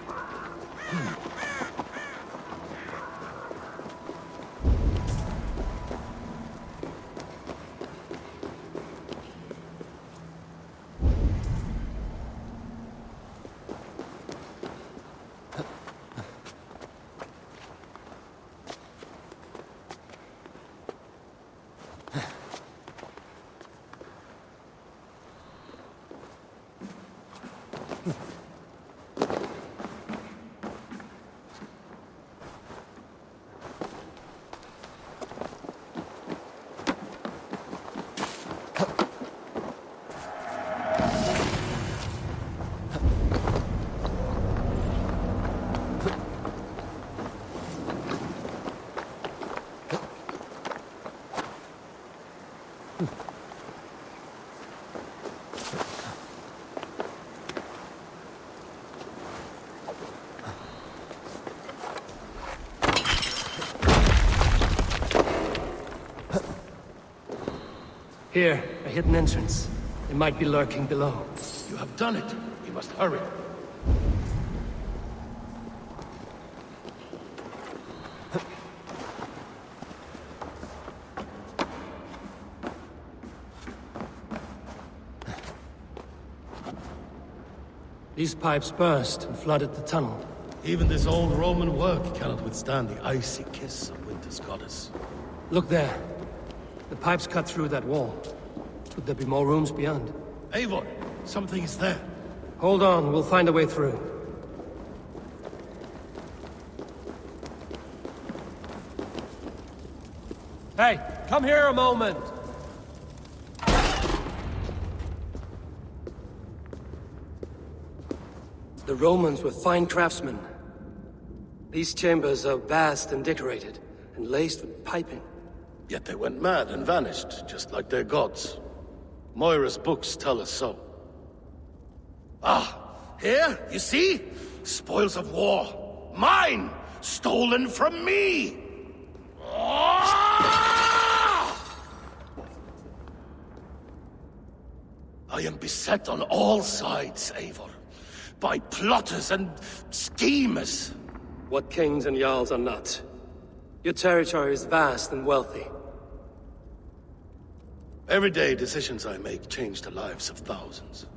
Here, a hidden entrance. They might be lurking below. You have done it. You must hurry. These pipes burst and flooded the tunnel. Even this old Roman work cannot withstand the icy kiss of winter's goddess. Look there. The pipes cut through that wall. Could there be more rooms beyond? Eivor, something is there. Hold on, we'll find a way through. Hey, come here a moment! The Romans were fine craftsmen. These chambers are vast and decorated, and laced with piping. Yet they went mad and vanished, just like their gods. Moira's books tell us so. Ah, here, you see? Spoils of war. Mine! Stolen from me! I am beset on all sides, Eivor. By plotters and schemers. What kings and jarls are not. Your territory is vast and wealthy. Everyday decisions I make change the lives of thousands.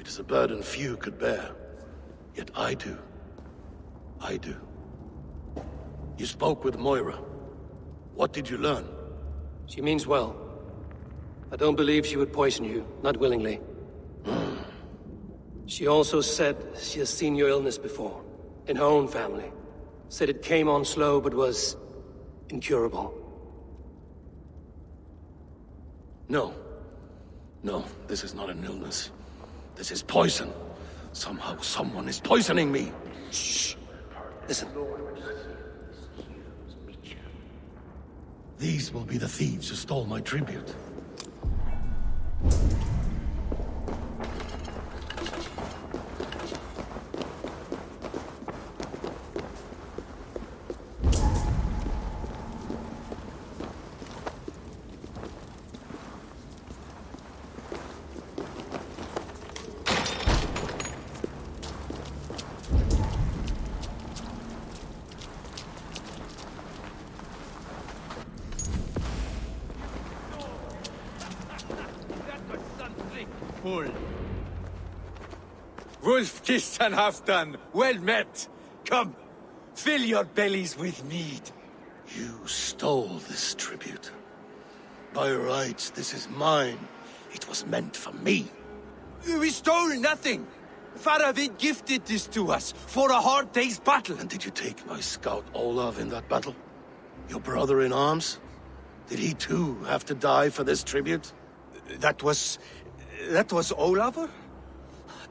It is a burden few could bear. Yet I do. I do. You spoke with Moira. What did you learn? She means well. I don't believe she would poison you, not willingly. She also said she has seen your illness before, in her own family. Said it came on slow, but was incurable. No. No, this is not an illness. This is poison. Somehow someone is poisoning me. Shh. Listen. These will be the thieves who stole my tribute. Wolf-kissed and Halfdan, well met. Come, fill your bellies with mead. You stole this tribute. By rights, this is mine. It was meant for me. We stole nothing. Faravid gifted this to us for a hard day's battle. And did you take my scout Olav in that battle? Your brother in arms? Did he too have to die for this tribute? That was Olafur?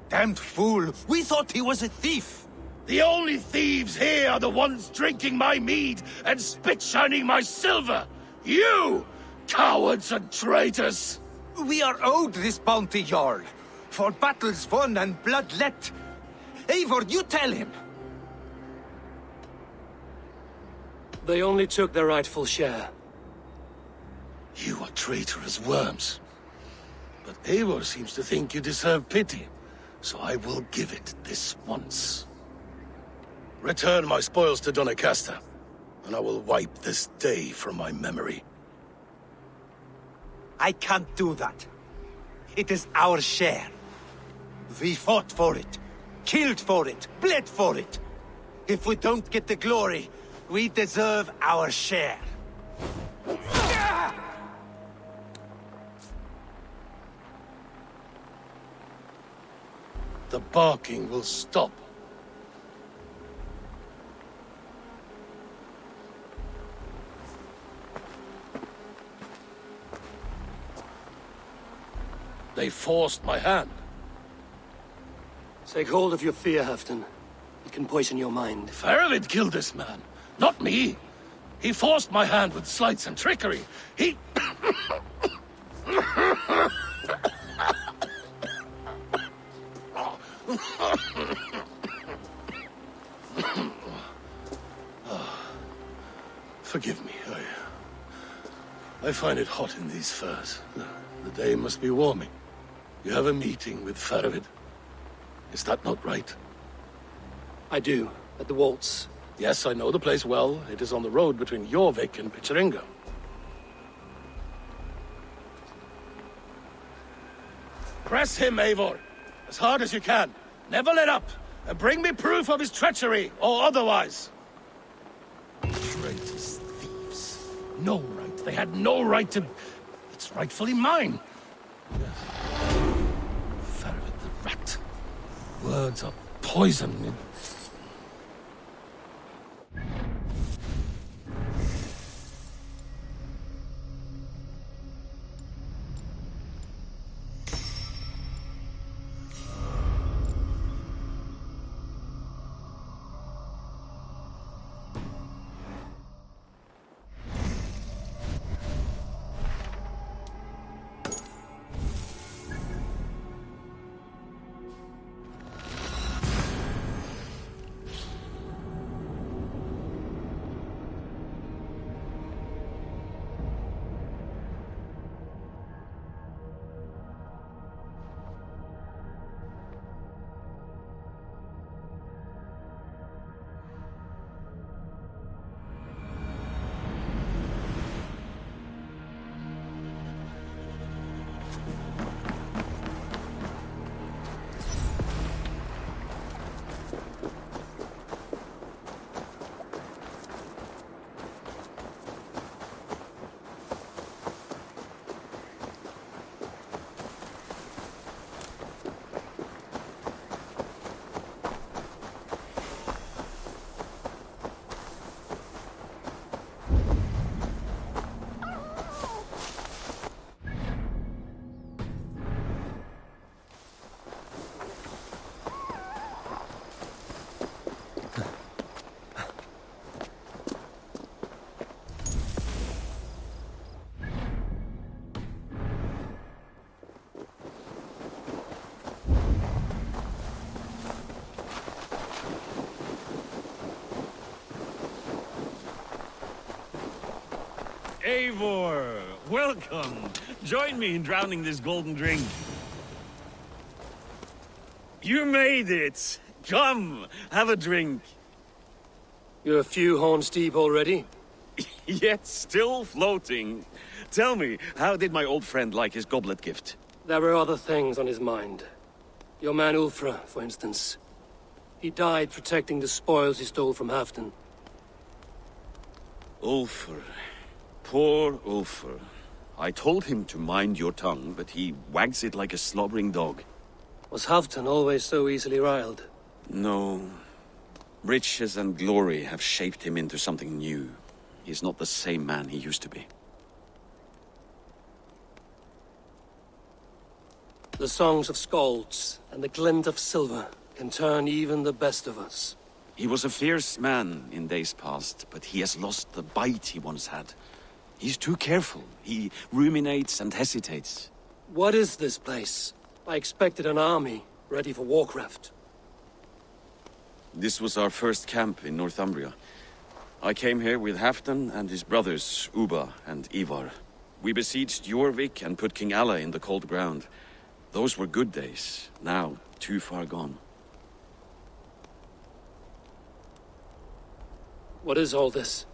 Damned fool! We thought he was a thief! The only thieves here are the ones drinking my mead and spit-shining my silver! You! Cowards and traitors! We are owed this bounty, Jarl. For battles won and blood let. Eivor, you tell him! They only took their rightful share. You are traitorous worms. But Eivor seems to think you deserve pity. So I will give it this once. Return my spoils to Doncaster, and I will wipe this day from my memory. I can't do that. It is our share. We fought for it, killed for it, bled for it. If we don't get the glory, we deserve our share. The barking will stop. They forced my hand. Take hold of your fear, Halfdan. It can poison your mind. Faravid killed this man, not me. He forced my hand with sleights and trickery. He... Forgive me. I find it hot in these furs. The day must be warming. You have a meeting with Faravid. Is that not right? I do, at the waltz. Yes, I know the place well. It is on the road between Jorvik and Picheringa. Press him, Eivor, as hard as you can. Never let up, and bring me proof of his treachery, or otherwise. Traitors, thieves. No right. They had no right to... It's rightfully mine. Faravid the rat. Words are poison. Eivor, welcome. Join me in drowning this golden drink. You made it. Come, have a drink. You're a few horns deep already? Yet still floating. Tell me, how did my old friend like his goblet gift? There were other things on his mind. Your man Ulfra, for instance. He died protecting the spoils he stole from Halfdan. Ulfr. Poor Ulfr. I told him to mind your tongue, but he wags it like a slobbering dog. Was Halfdan always so easily riled? No. Riches and glory have shaped him into something new. He's not the same man he used to be. The songs of skalds and the glint of silver can turn even the best of us. He was a fierce man in days past, but he has lost the bite he once had. He's too careful. He ruminates and hesitates. What is this place? I expected an army, ready for warcraft. This was our first camp in Northumbria. I came here with Halfdan and his brothers, Ubba and Ivar. We besieged Jorvik and put King Alla in the cold ground. Those were good days, now too far gone. What is all this?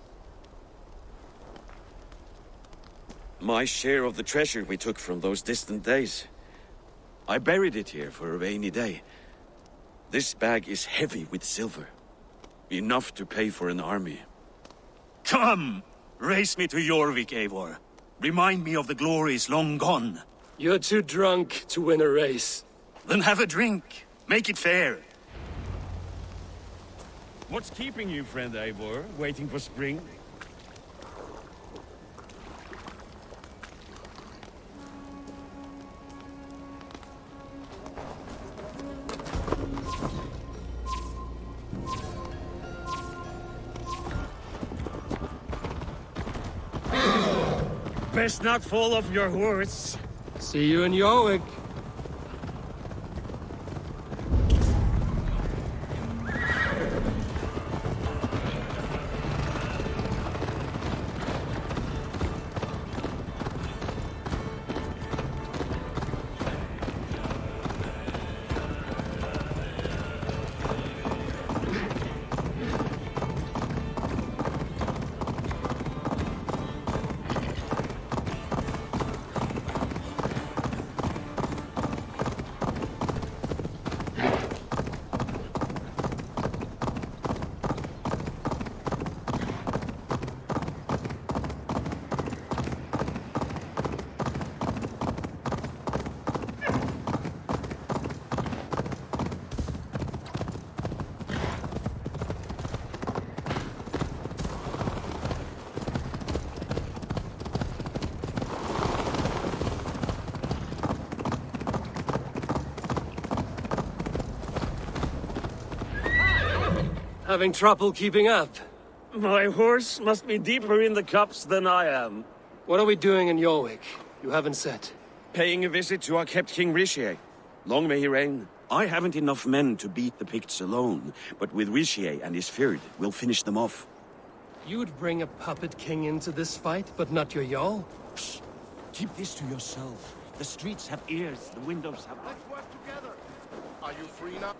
My share of the treasure we took from those distant days. I buried it here for a rainy day. This bag is heavy with silver. Enough to pay for an army. Come! Race me to Jorvik, Eivor. Remind me of the glories long gone. You're too drunk to win a race. Then have a drink. Make it fair. What's keeping you, friend Eivor? Waiting for spring? Best not fall off your horse. See you in Jorvik. Having trouble keeping up? My horse must be deeper in the cups than I am. What are we doing in Jorvik? You haven't said. Paying a visit to our kept King Richier. Long may he reign. I haven't enough men to beat the Picts alone, but with Richier and his Fyrd, we'll finish them off. You'd bring a puppet king into this fight, but not your Jarl? Keep this to yourself. The streets have ears, the windows have... Let's work together. Are you free now?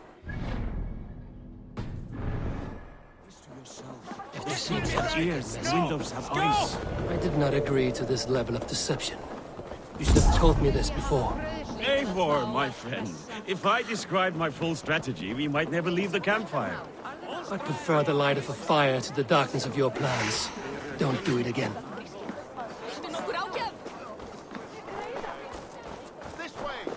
The streets have ears, the windows have eyes. I did not agree to this level of deception. You should have told me this before. Eivor, my friend. If I described my full strategy, we might never leave the campfire. I prefer the light of a fire to the darkness of your plans. Don't do it again. This way.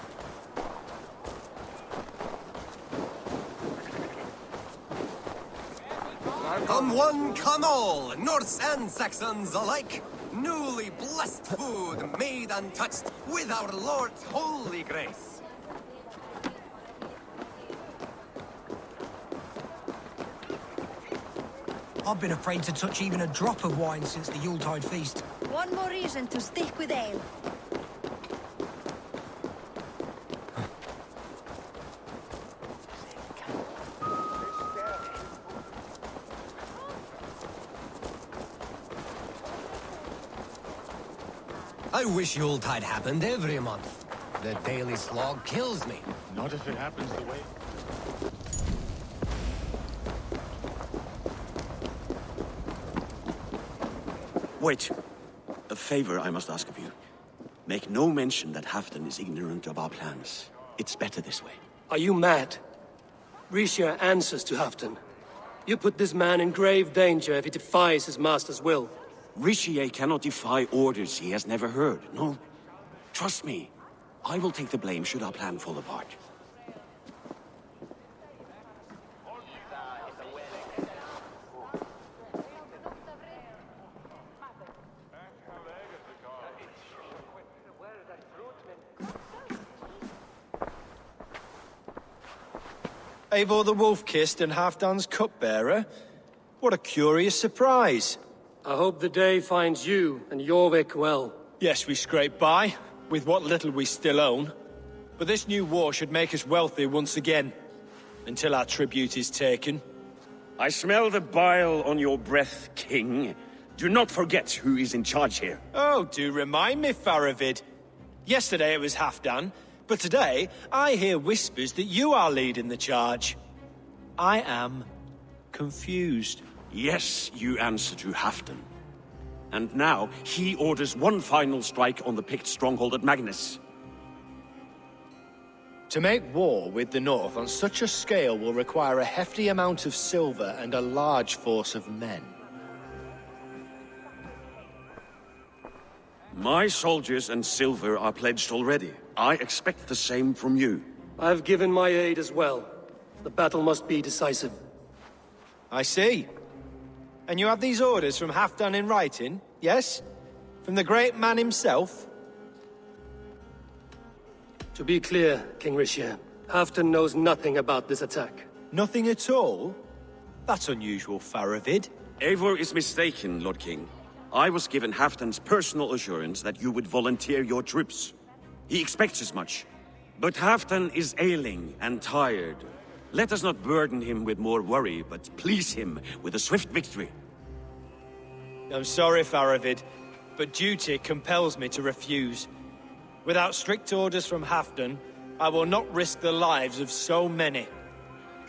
Come one, come all, Norse and Saxons alike. Newly blessed food, made untouched with our Lord's holy grace. I've been afraid to touch even a drop of wine since the Yuletide feast. One more reason to stick with ale. I wish Yuletide happened every month. The daily slog kills me. Not if it happens the way... Wait. A favor I must ask of you. Make no mention that Halfdan is ignorant of our plans. It's better this way. Are you mad? Richier answers to Halfdan. You put this man in grave danger if he defies his master's will. Richier cannot defy orders he has never heard, no? Trust me. I will take the blame should our plan fall apart. Eivor the Wolf-Kissed and Halfdan's cupbearer? What a curious surprise. I hope the day finds you and Jorvik well. Yes, we scrape by, with what little we still own. But this new war should make us wealthy once again, until our tribute is taken. I smell the bile on your breath, King. Do not forget who is in charge here. Oh, do remind me, Faravid. Yesterday it was Halfdan, but today I hear whispers that you are leading the charge. I am confused. Yes, you answer to Halfdan. And now, he orders one final strike on the Pict stronghold at Magnus. To make war with the North on such a scale will require a hefty amount of silver and a large force of men. My soldiers and silver are pledged already. I expect the same from you. I've given my aid as well. The battle must be decisive. I see. And you have these orders from Halfdan in writing, yes? From the great man himself? To be clear, King Richier, Halfdan knows nothing about this attack. Nothing at all? That's unusual, Faravid. Eivor is mistaken, Lord King. I was given Halfdan's personal assurance that you would volunteer your troops. He expects as much. But Halfdan is ailing and tired. Let us not burden him with more worry, but please him with a swift victory. I'm sorry, Faravid, but duty compels me to refuse. Without strict orders from Halfdan, I will not risk the lives of so many.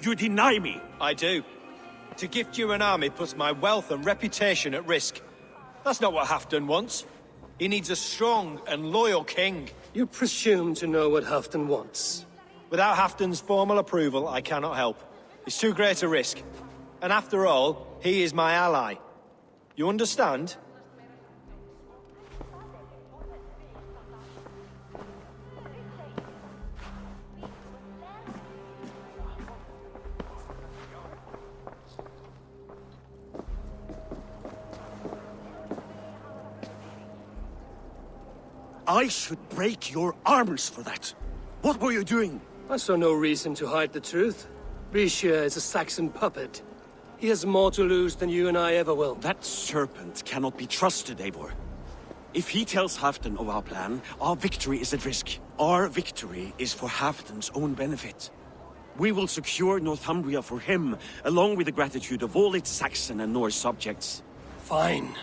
You deny me? I do. To gift you an army puts my wealth and reputation at risk. That's not what Halfdan wants. He needs a strong and loyal king. You presume to know what Halfdan wants. Without Halfdan's formal approval, I cannot help. It's too great a risk. And after all, he is my ally. You understand? I should break your arms for that. What were you doing? I saw no reason to hide the truth. Richier is a Saxon puppet. He has more to lose than you and I ever will. That serpent cannot be trusted, Eivor. If he tells Halfdan of our plan, our victory is at risk. Our victory is for Halfdan's own benefit. We will secure Northumbria for him, along with the gratitude of all its Saxon and Norse subjects. Fine.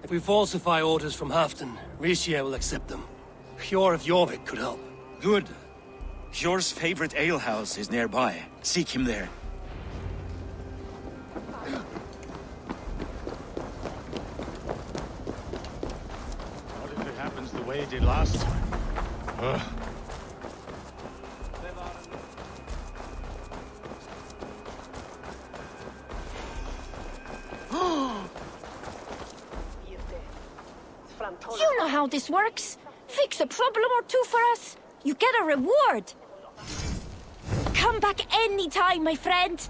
If we falsify orders from Halfdan, Rishia will accept them. Hjor of Jorvik could help. Good. Hjor's favorite alehouse is nearby. Seek him there. What if it happens the way it did last time? Ugh. You know how this works. Fix a problem or two for us. You get a reward. Come back anytime, my friend.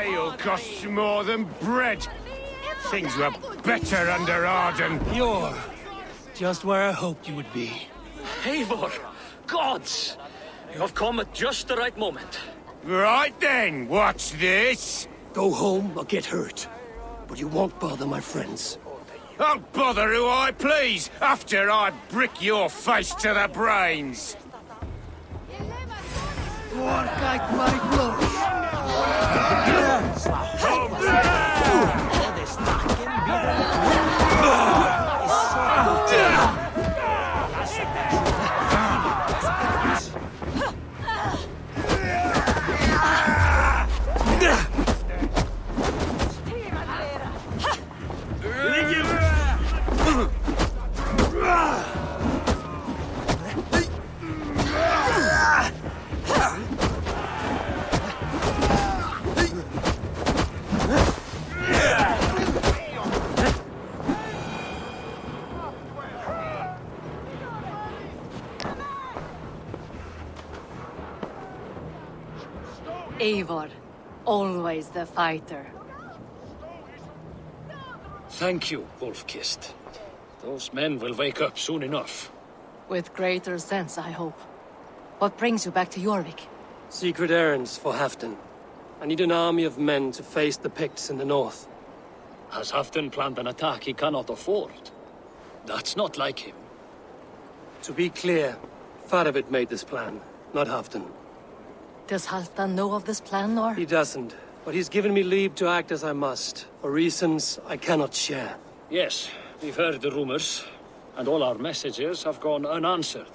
Ale costs more than bread. Things were better under Arden. You're just where I hoped you would be. Eivor! Gods! You have come at just the right moment. Right then, what's this? Go home or get hurt. But you won't bother my friends. I'll bother who I please after I brick your face to the brains. Eivor, always the fighter. Thank you, Wolf-Kissed. Those men will wake up soon enough. With greater sense, I hope. What brings you back to Jorvik? Secret errands for Halfdan. I need an army of men to face the Picts in the north. Has Halfdan planned an attack he cannot afford? That's not like him. To be clear, Faravid made this plan, not Halfdan. Does Halfdan know of this plan, or...? He doesn't, but he's given me leave to act as I must, for reasons I cannot share. Yes, we've heard the rumors, and all our messages have gone unanswered.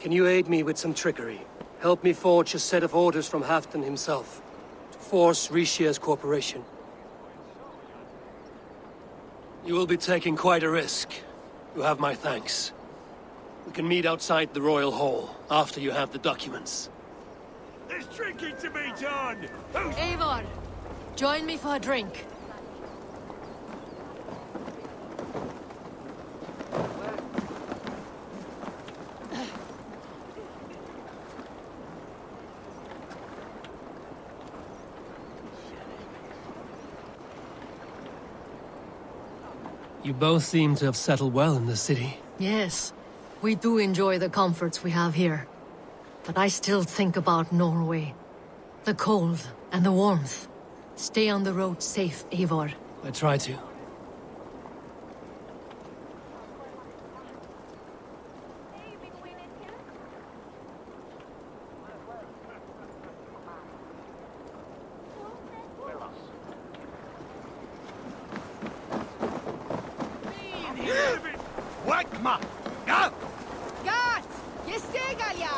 Can you aid me with some trickery? Help me forge a set of orders from Halfdan himself, to force Rishia's cooperation. You will be taking quite a risk. You have my thanks. We can meet outside the Royal Hall, after you have the documents. There's drinking to be done! Eivor, join me for a drink. You both seem to have settled well in the city. Yes, we do enjoy the comforts we have here. But I still think about Norway. The cold and the warmth. Stay on the road safe, Eivor. I try to. Wakma! Ja! Gat! Je segalja!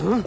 Huh?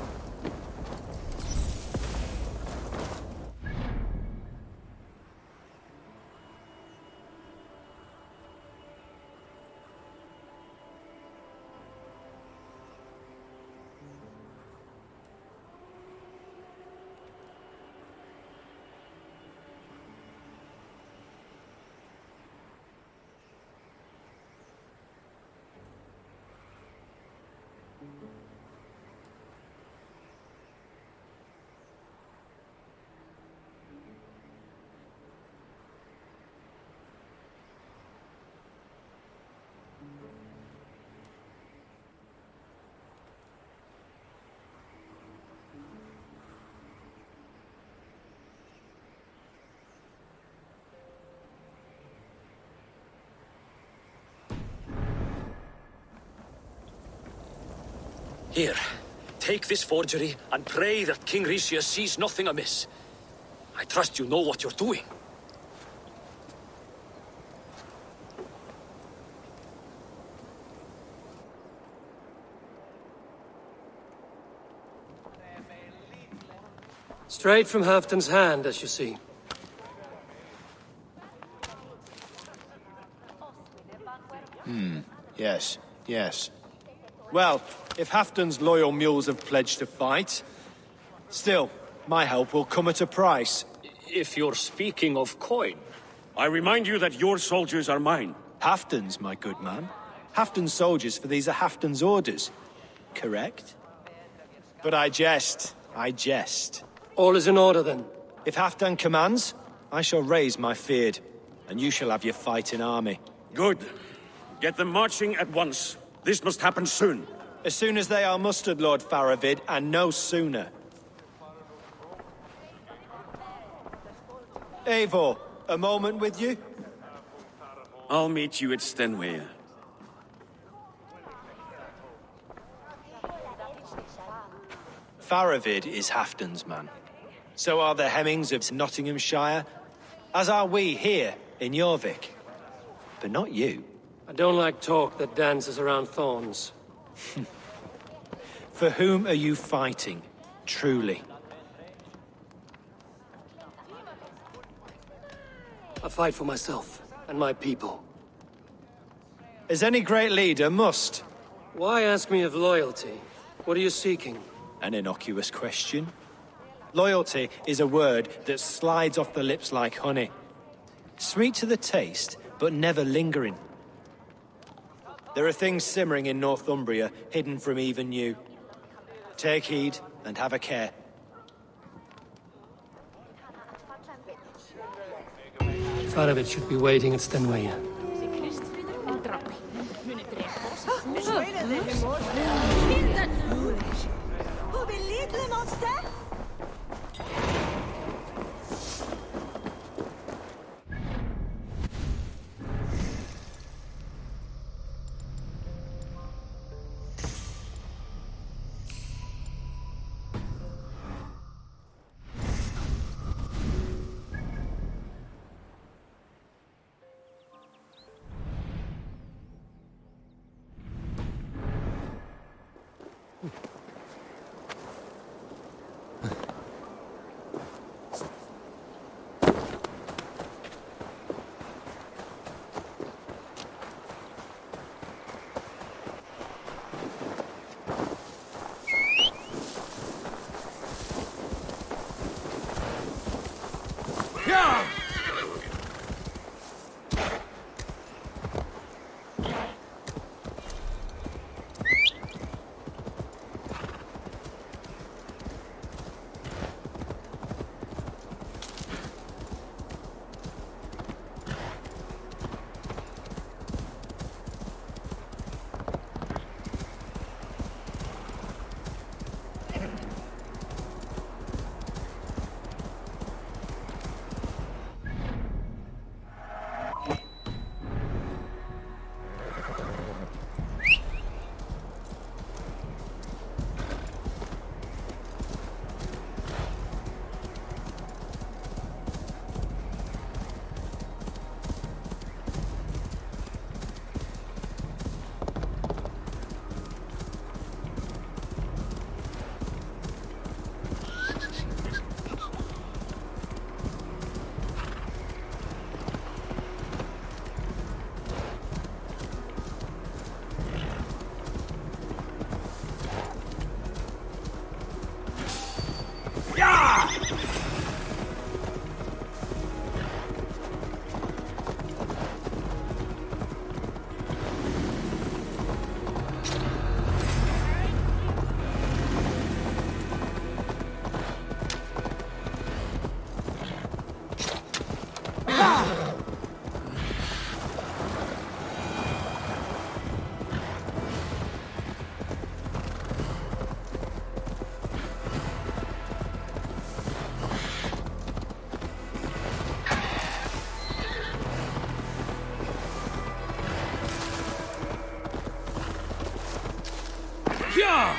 Here, take this forgery and pray that King Ricius sees nothing amiss. I trust you know what you're doing. Straight from Halfton's hand, as you see. Yes, yes. Well, if Halfton's loyal mules have pledged to fight, still, my help will come at a price. If you're speaking of coin. I remind you that your soldiers are mine. Halfton's, my good man. Halfton's soldiers, for these are Halfton's orders. Correct? But I jest. I jest. All is in order, then. If Halfdan commands, I shall raise my feared, and you shall have your fighting army. Good. Get them marching at once. This must happen soon. As soon as they are mustered, Lord Faravid, and no sooner. Eivor, a moment with you? I'll meet you at Stenway. Faravid is Halfdan's man. So are the Hemmings of Nottinghamshire, as are we here in Jorvik. But not you. I don't like talk that dances around thorns. For whom are you fighting, truly? I fight for myself and my people. As any great leader must. Why ask me of loyalty? What are you seeking? An innocuous question. Loyalty is a word that slides off the lips like honey. Sweet to the taste, but never lingering. There are things simmering in Northumbria, hidden from even you. Take heed, and have a care. Faravid should be waiting at Stenway. Yeah!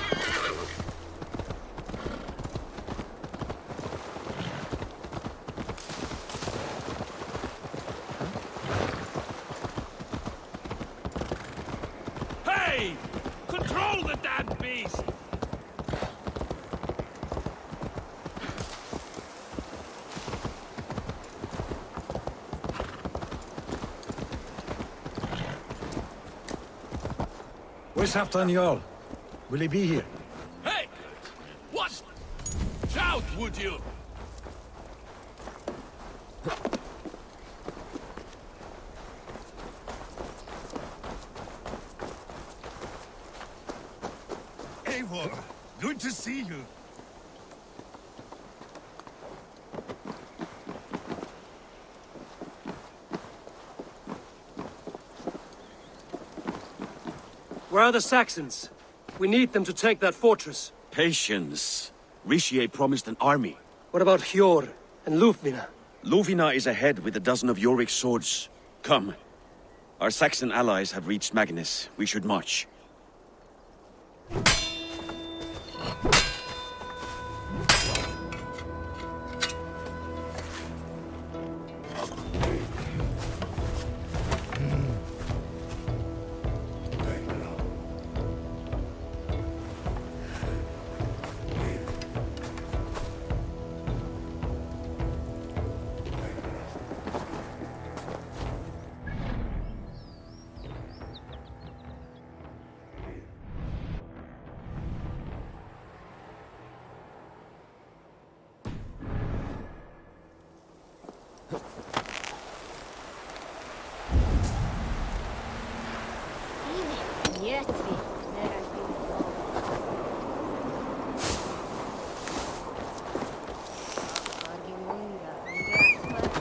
Hey! Control the damn beast! Where's Halfdan Jarl? Will he be here? Hey! What? Shout, would you? Eivor, good to see you. Where are the Saxons? We need them to take that fortress. Patience. Richier promised an army. What about Hjor and Lufvina? Luvina is ahead with a dozen of Yorick's swords. Come. Our Saxon allies have reached Magnus. We should march.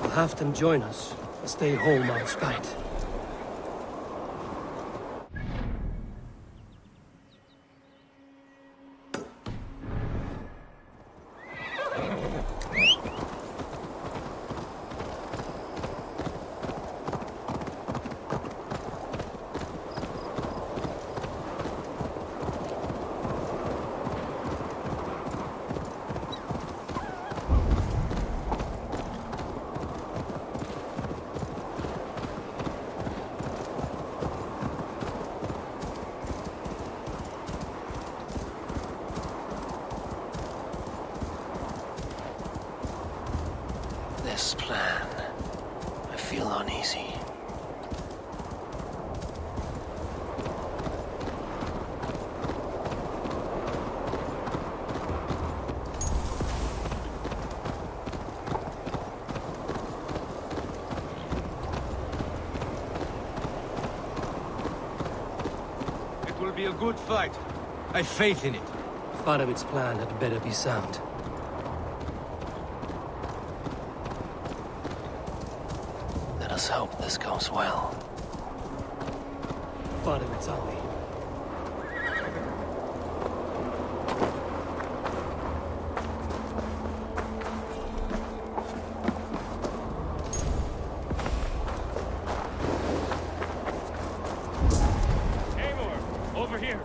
We'll have them join us and stay home out of spite. This plan, I feel uneasy. It will be a good fight. I have faith in it. Faravit's plan had better be sound. Let us hope this goes well. Faravit's army. Over here.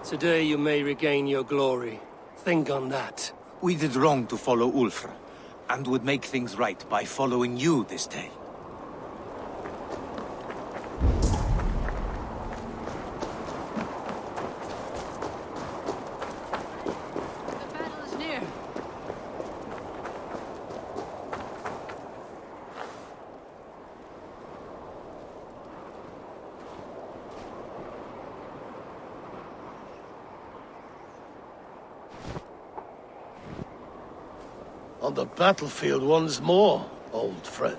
Today you may regain your glory. Think on that. We did wrong to follow Ulfr, and would make things right by following you this day. The battle is near. On the battlefield once more, old friend.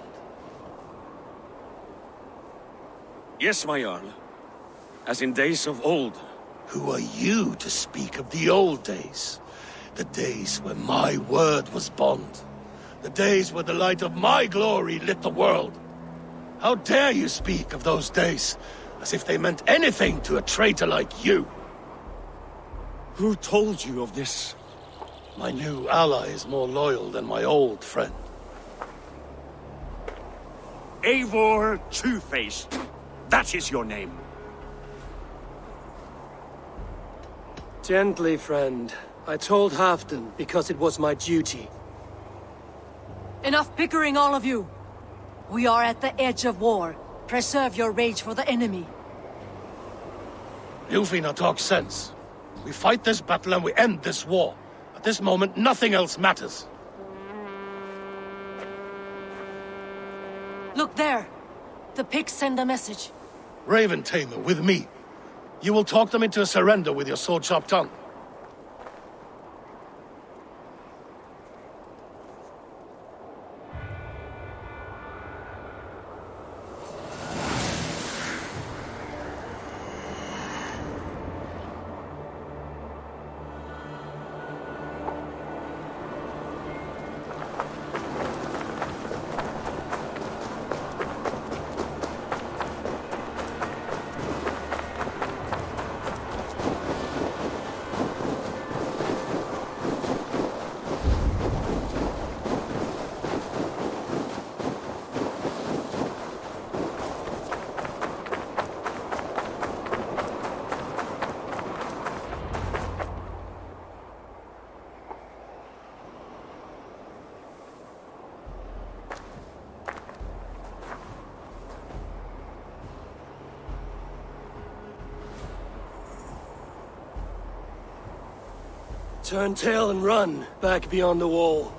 Yes, my Jarl. As in days of old. Who are you to speak of the old days? The days when my word was bond. The days where the light of my glory lit the world. How dare you speak of those days as if they meant anything to a traitor like you. Who told you of this? My new ally is more loyal than my old friend. Eivor Two-Face. That is your name. Gently, friend. I told Halfdan because it was my duty. Enough bickering, all of you! We are at the edge of war. Preserve your rage for the enemy. Ljufina talks sense. We fight this battle and we end this war. At this moment, nothing else matters. Look there! The pigs send a message. Raven Tamer, with me. You will talk them into a surrender with your sword-sharp tongue. Turn tail and run, back beyond the wall.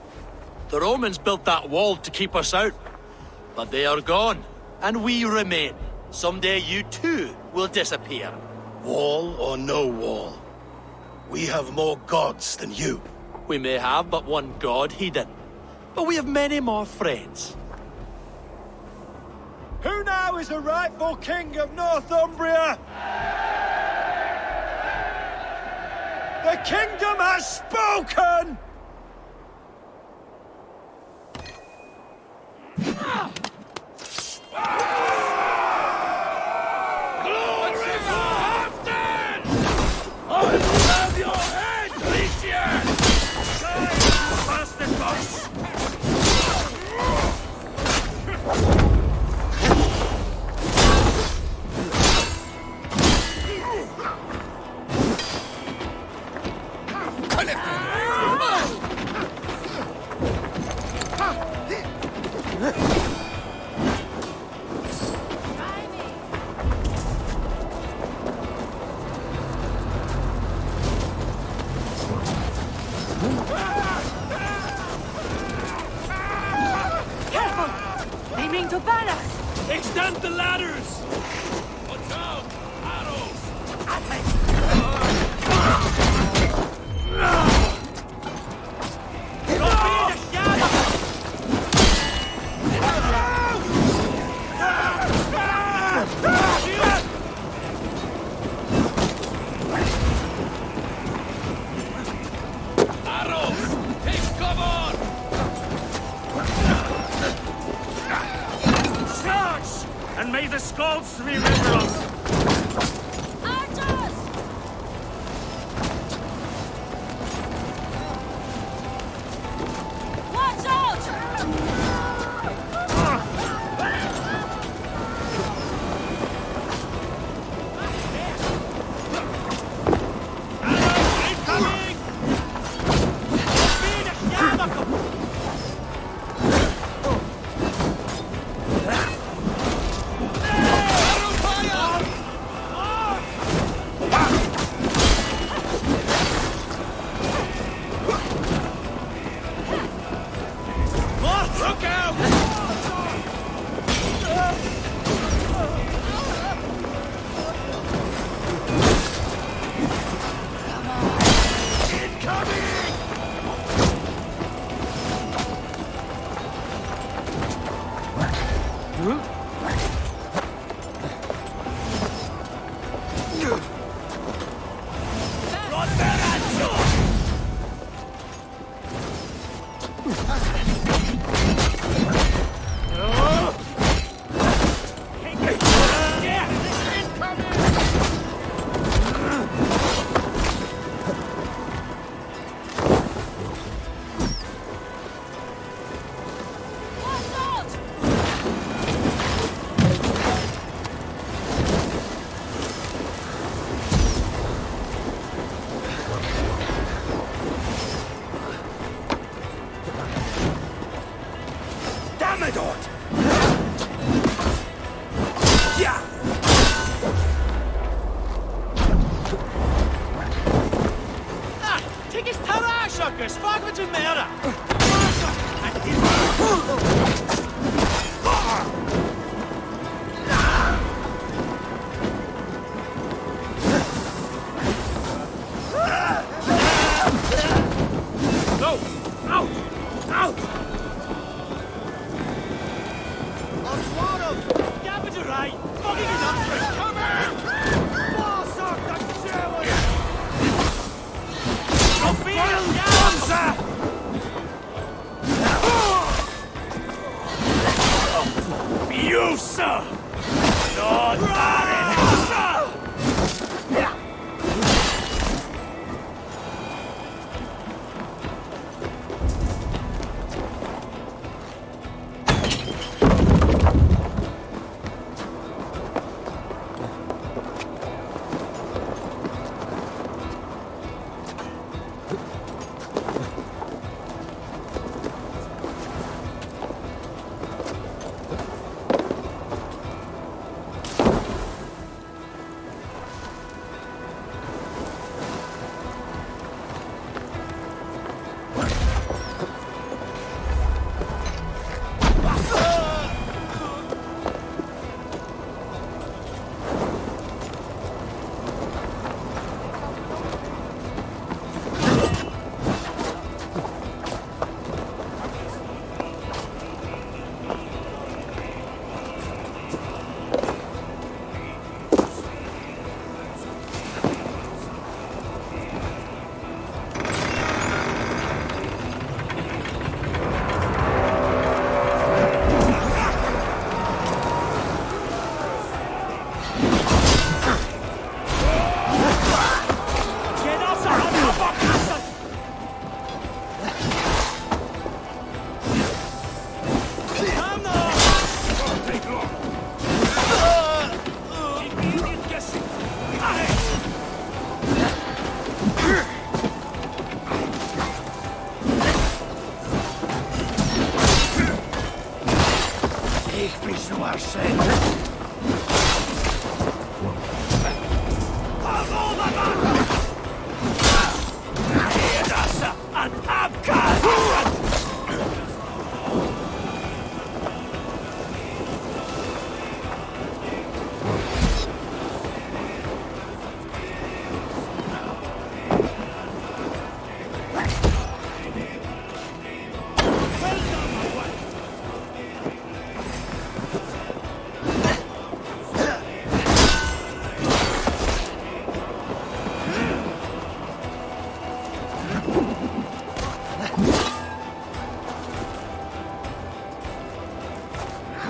The Romans built that wall to keep us out. But they are gone, and we remain. Someday you too will disappear. Wall or no wall, we have more gods than you. We may have but one god, Hedon. But we have many more friends. Who now is the rightful king of Northumbria? The kingdom has spoken! Glory to Halfdan! I will have your head, Christian! Bastard boss! Careful! They mean to ban us! Extend the ladders! Watch out! Arrows! And may the Scots remember us! Archers! Watch out! Arrow Captain Mera! No! Out! Out! Captain right! Fucking is up for it! Come You, sir! Not bad, sir!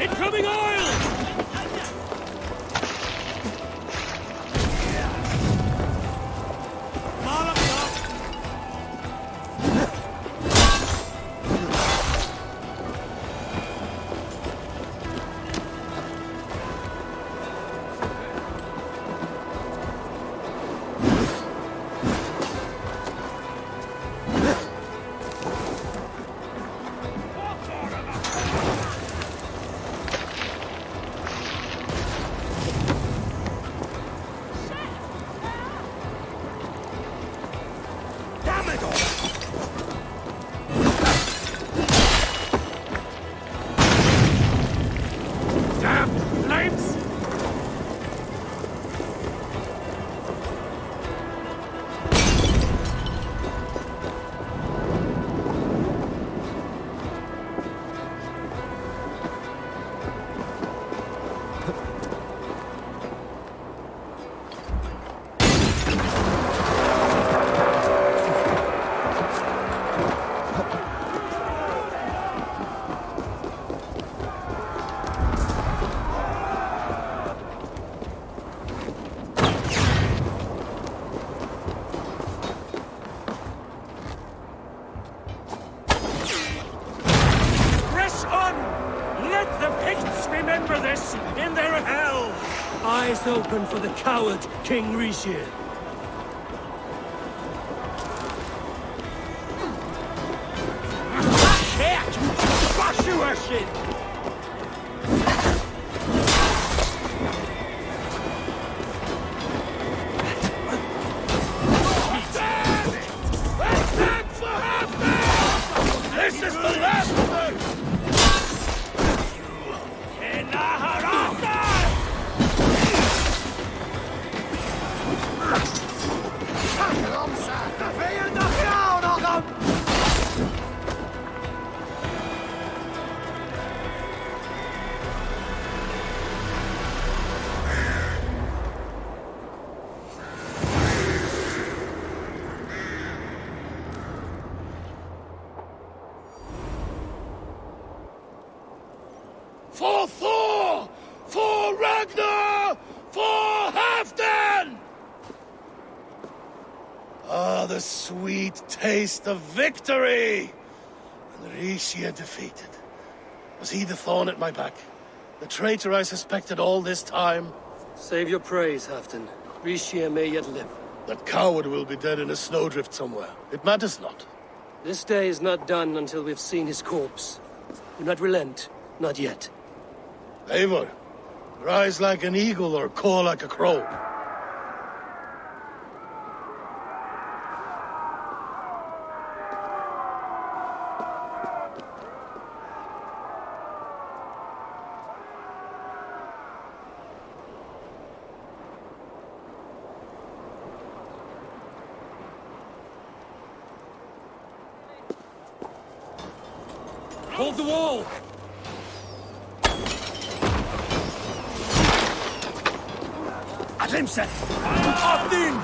Incoming oil! Remember this in their hell! Eyes open for the coward, King Rishir. Shit! Bash you a shit! Attack for Halfdan! Ah, the sweet taste of victory! And Rishia defeated. Was he the thorn at my back? The traitor I suspected all this time? Save your praise, Halfdan. Rishia may yet live. That coward will be dead in a snowdrift somewhere. It matters not. This day is not done until we've seen his corpse. Do not relent. Not yet. Eivor, rise like an eagle or caw like a crow. Hold the wall! Adrimse! Odin!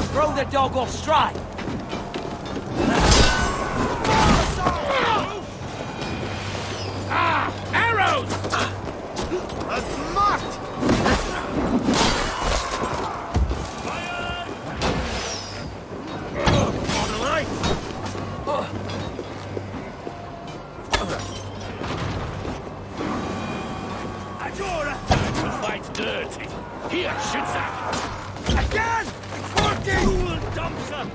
Throw the dog off stride! Arrows! A marked! Dirty. Here, Shitza! Again! Working! Fool dumpster!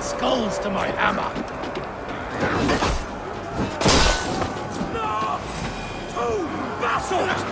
Skulls to my hammer! No! Two bastards!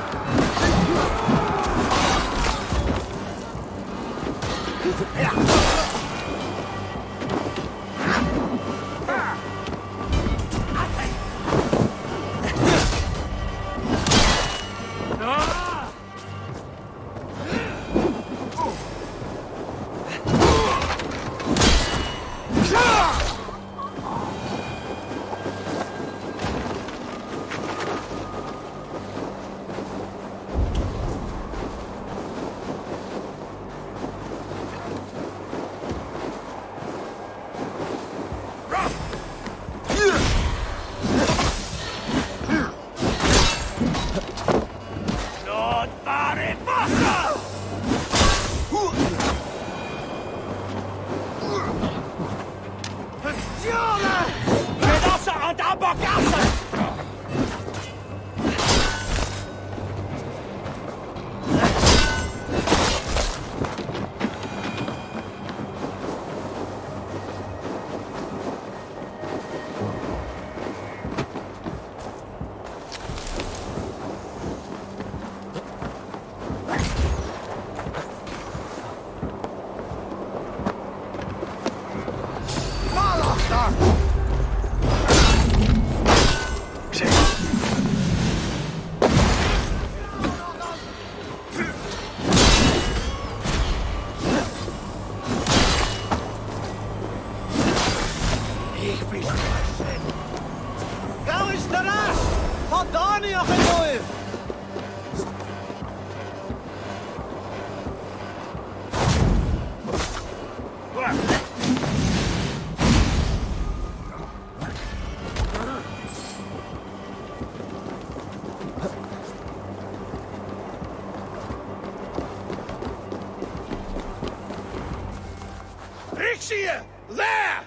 Rixia! There!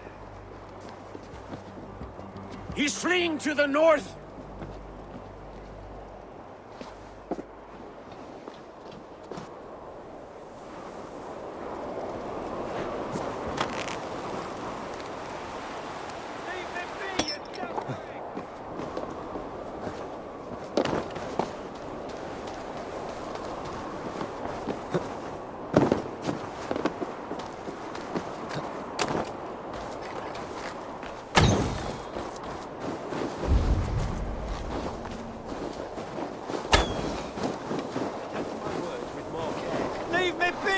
He's fleeing to the north!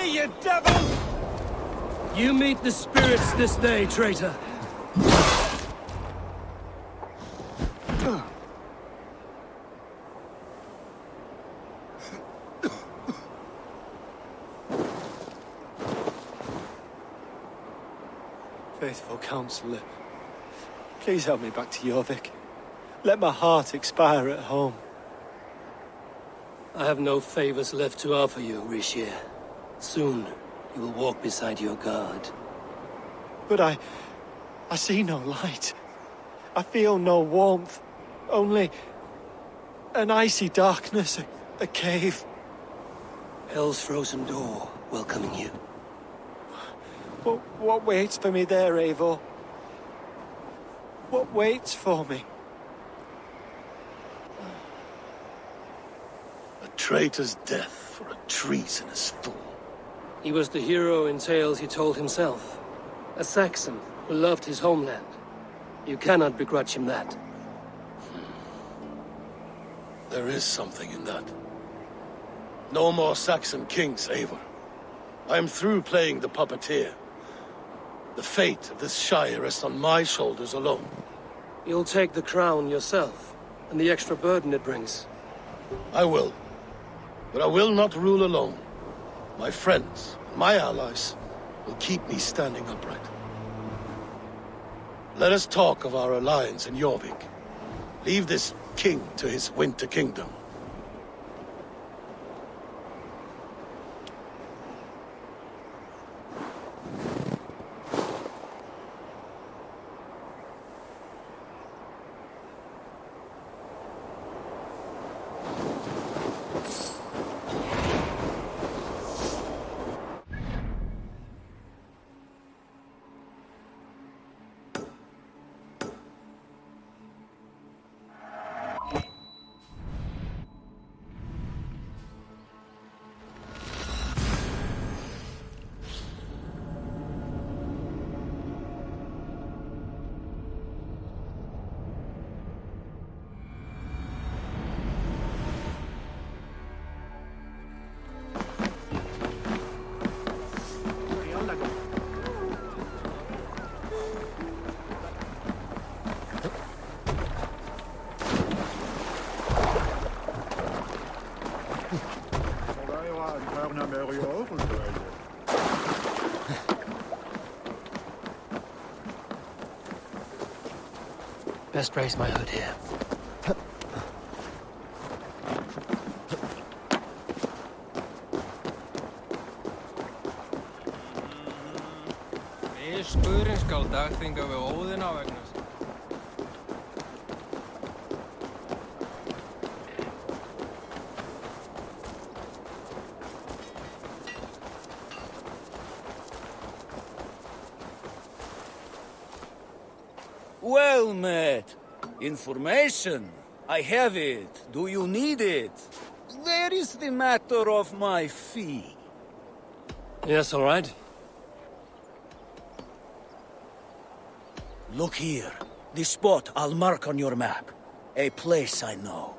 me, you devil! You meet the spirits this day, traitor. Faithful counselor, please help me back to Jorvik. Let my heart expire at home. I have no favors left to offer you, Rishi. Soon, you will walk beside your god. But I see no light. I feel no warmth. Only an icy darkness, a cave. Hell's frozen door welcoming you. What waits for me there, Eivor? What waits for me? A traitor's death for a treasonous fool. He was the hero in tales he told himself. A Saxon who loved his homeland. You cannot begrudge him that. There is something in that. No more Saxon kings, Eivor. I am through playing the puppeteer. The fate of this Shire rests on my shoulders alone. You'll take the crown yourself, and the extra burden it brings. I will. But I will not rule alone. My friends, my allies, will keep me standing upright. Let us talk of our alliance in Jorvik. Leave this king to his winter kingdom. Best raise my hood here. Skurinn skal dagþinga við Óðina vegna þess. Well met. Information. I have it. Do you need it? There is the matter of my fee. Yes, all right. Look here. The spot I'll mark on your map. A place I know.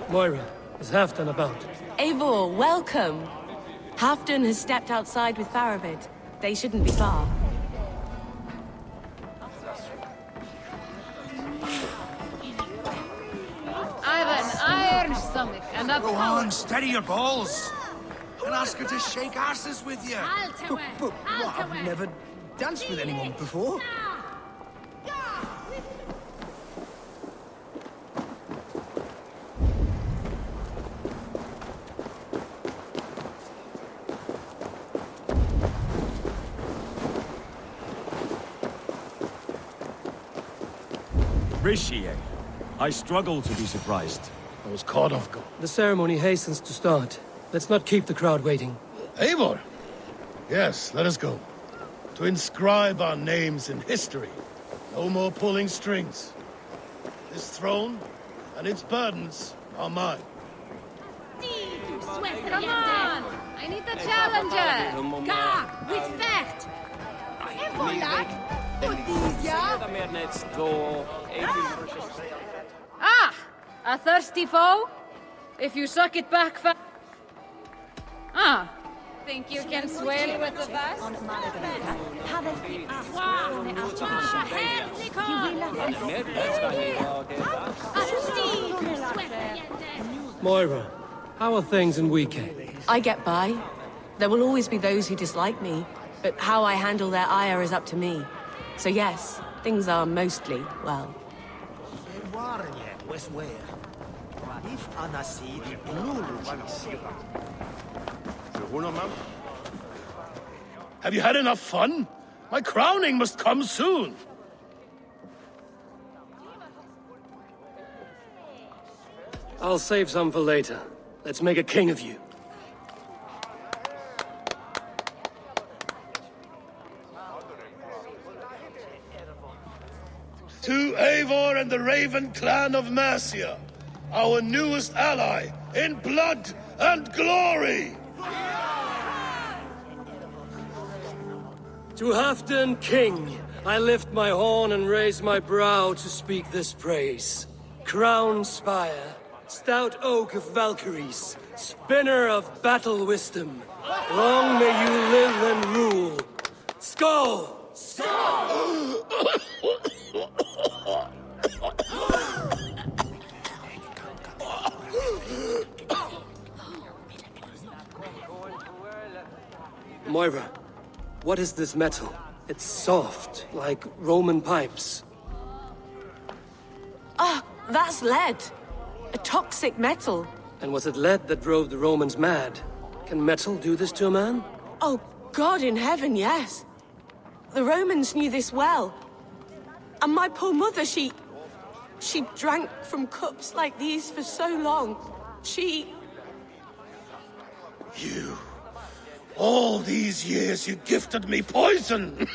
Moira, is Halfdan about? Eivor, welcome. Halfdan has stepped outside with Faravid. They shouldn't be far. I've an iron stomach and a Go on, steady your balls. And ask her to shake asses with you. But I've never danced with anyone before. Rishi, I struggle to be surprised. I was caught off guard. The ceremony hastens to start. Let's not keep the crowd waiting. Eivor! Yes, let us go. To inscribe our names in history. No more pulling strings. This throne and its burdens are mine. Come on! I need a challenger! Ga, with that! Ah! A thirsty foe? If you suck it back Ah! Think you can swim with the best? Moira, how are things in Weekend? I get by. There will always be those who dislike me, but how I handle their ire is up to me. So yes, things are mostly well. Have you had enough fun? My crowning must come soon. I'll save some for later. Let's make a king of you. To Eivor and the Raven clan of Mercia, our newest ally in blood and glory! To Halfdan King, I lift my horn and raise my brow to speak this praise. Crown spire, stout oak of Valkyries, spinner of battle wisdom, long may you live and rule. Skull! Skull! Moira, what is this metal? It's soft, like Roman pipes. Ah, that's lead. A toxic metal. And was it lead that drove the Romans mad? Can metal do this to a man? Oh, God in heaven, yes. The Romans knew this well. And my poor mother, she drank from cups like these for so long. You... All these years you gifted me poison!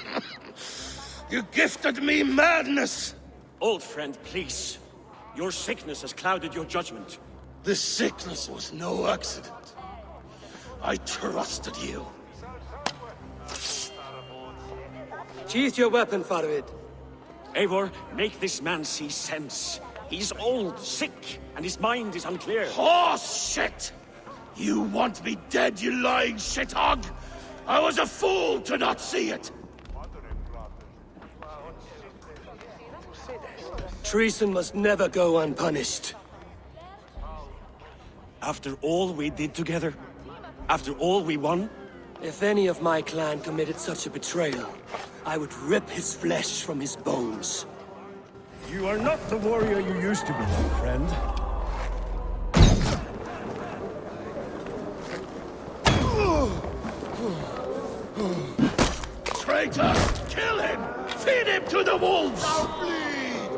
You gifted me madness! Old friend, please. Your sickness has clouded your judgment. This sickness was no accident. I trusted you. Sheath your weapon, Farvid. Eivor, make this man see sense. He's old, sick, and his mind is unclear. Horse shit! You want me dead, you lying shithog? I was a fool to not see it! Treason must never go unpunished. After all we did together? After all we won? If any of my clan committed such a betrayal, I would rip his flesh from his bones. You are not the warrior you used to be, my friend. Traitor! Kill him! Feed him to the wolves! Now bleed!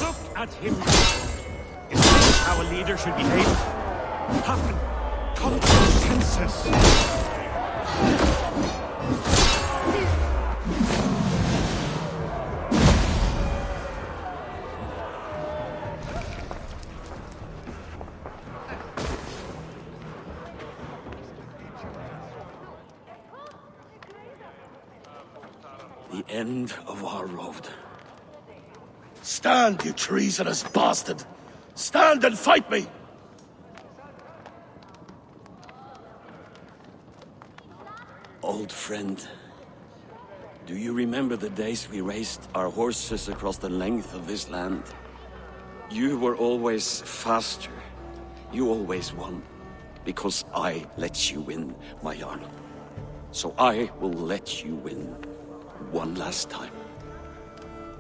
Look at him! Is this how a leader should behave? Happen! Come to your senses! The end of our road. Stand, you treasonous bastard! Stand and fight me! Old friend, do you remember the days we raced our horses across the length of this land? You were always faster. You always won. Because I let you win, my Jarl. So I will let you win one last time.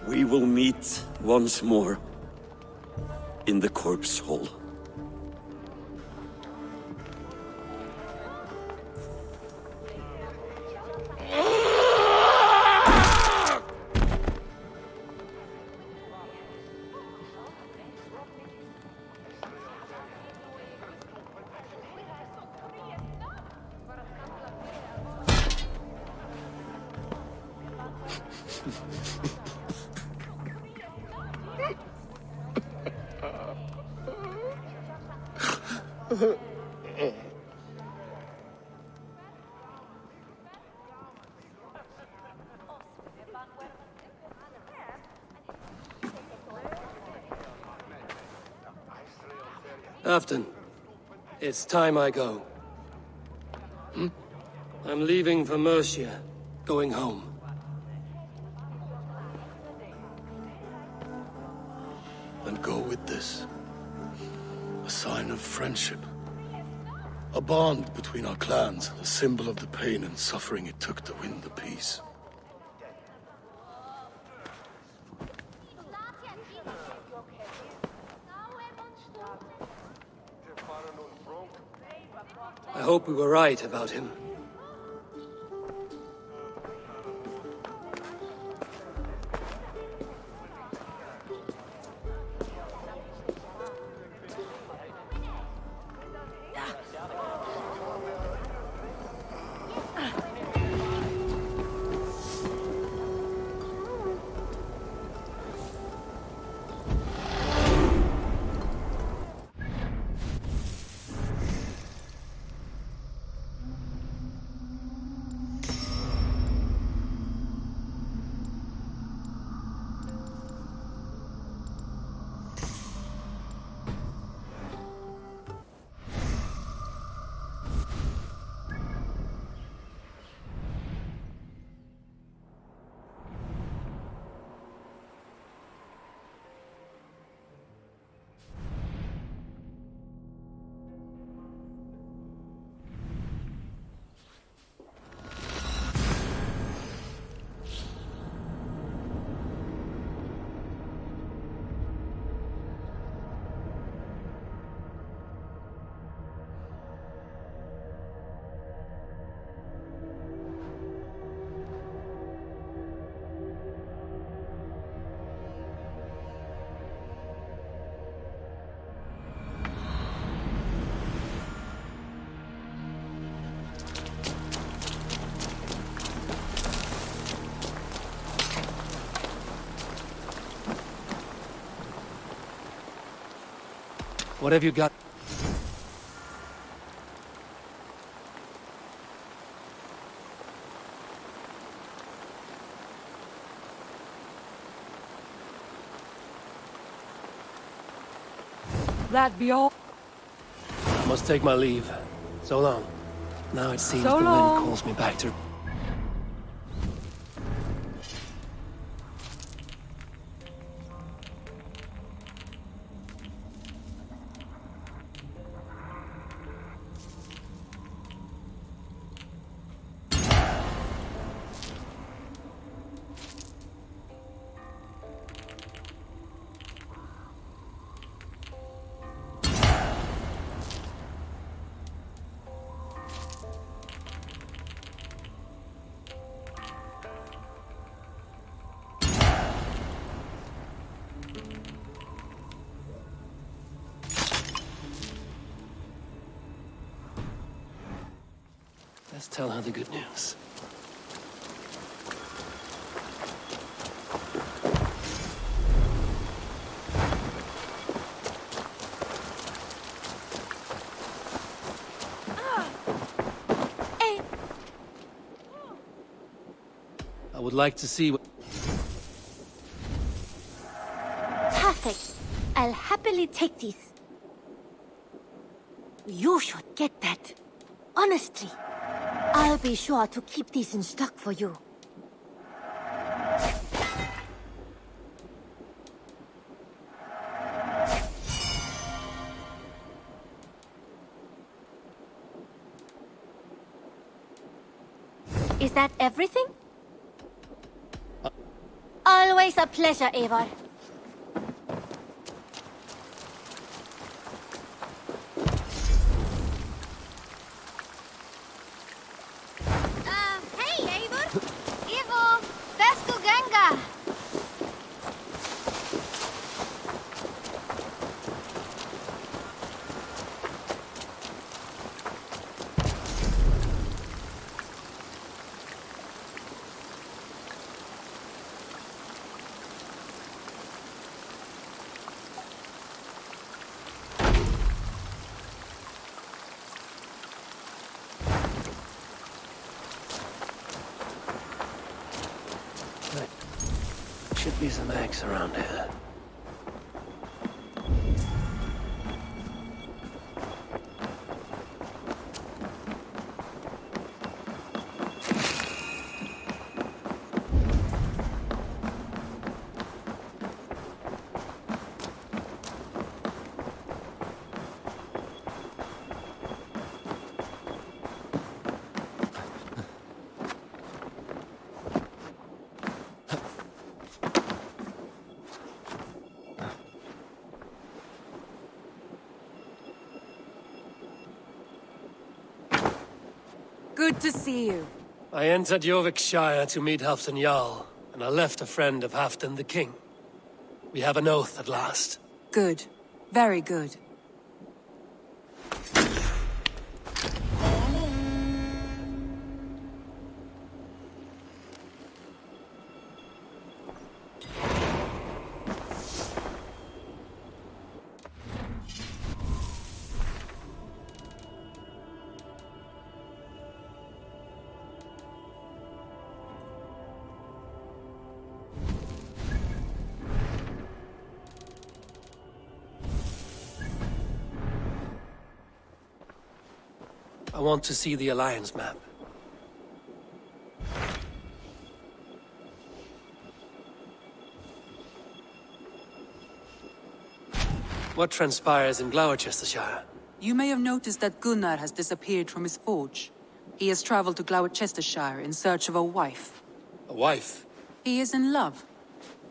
We will meet once more in the corpse hall. Afton, it's time I go. I'm leaving for Mercia, going home. Then go with this. A sign of friendship. A bond between our clans, a symbol of the pain and suffering it took to win the peace. I hope we were right about him. What have you got? That be all? I must take my leave. So long. Now it seems So the long. wind calls me back to... Let's tell her the good news. I would like to see what... Perfect. I'll happily take these. You should get that. Honestly. I'll be sure to keep these in stock for you. Is that everything? Always a pleasure, Eivor. Hey, Eivor! Eivor! Vestu Ganga! Should be some eggs around here. Good to see you. I entered Jorvikshire to meet Halfdan Jarl, and I left a friend of Halfdan the King. We have an oath at last. Good. Very good. I want to see the Alliance map. What transpires in Gloucestershire? You may have noticed that Gunnar has disappeared from his forge. He has traveled to Gloucestershire in search of a wife. A wife? He is in love.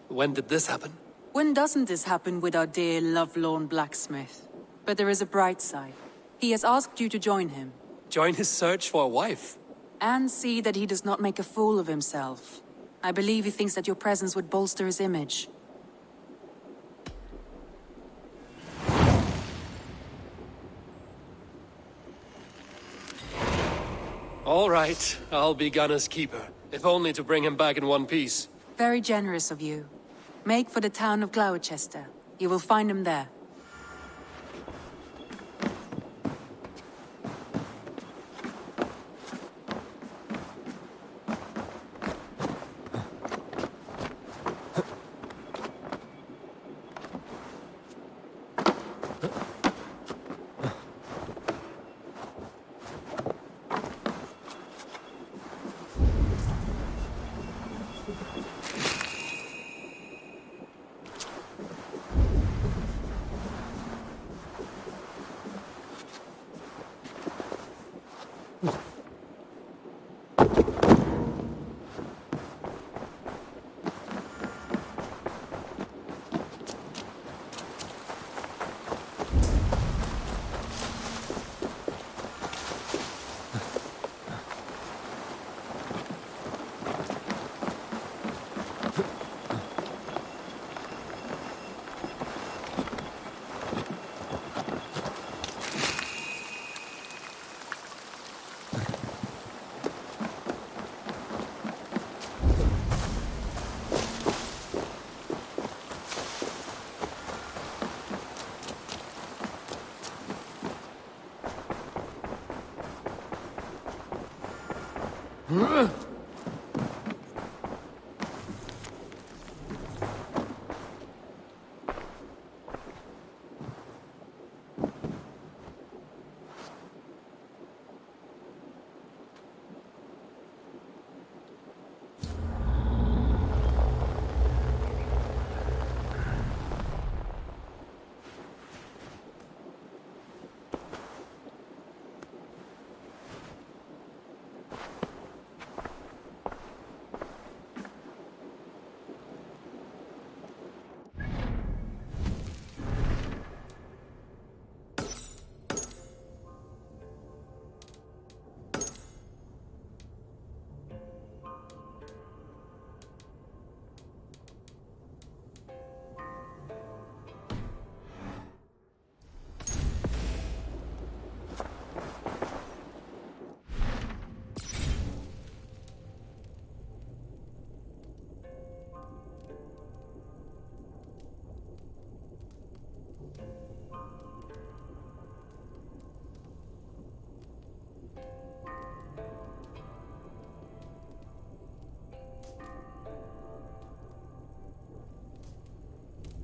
When did this happen? When doesn't this happen with our dear lovelorn blacksmith? But there is a bright side. He has asked you to join him. Join his search for a wife? And see that he does not make a fool of himself. I believe he thinks that your presence would bolster his image. All right, I'll be Gunner's keeper, if only to bring him back in one piece. Very generous of you. Make for the town of Gloucester. You will find him there.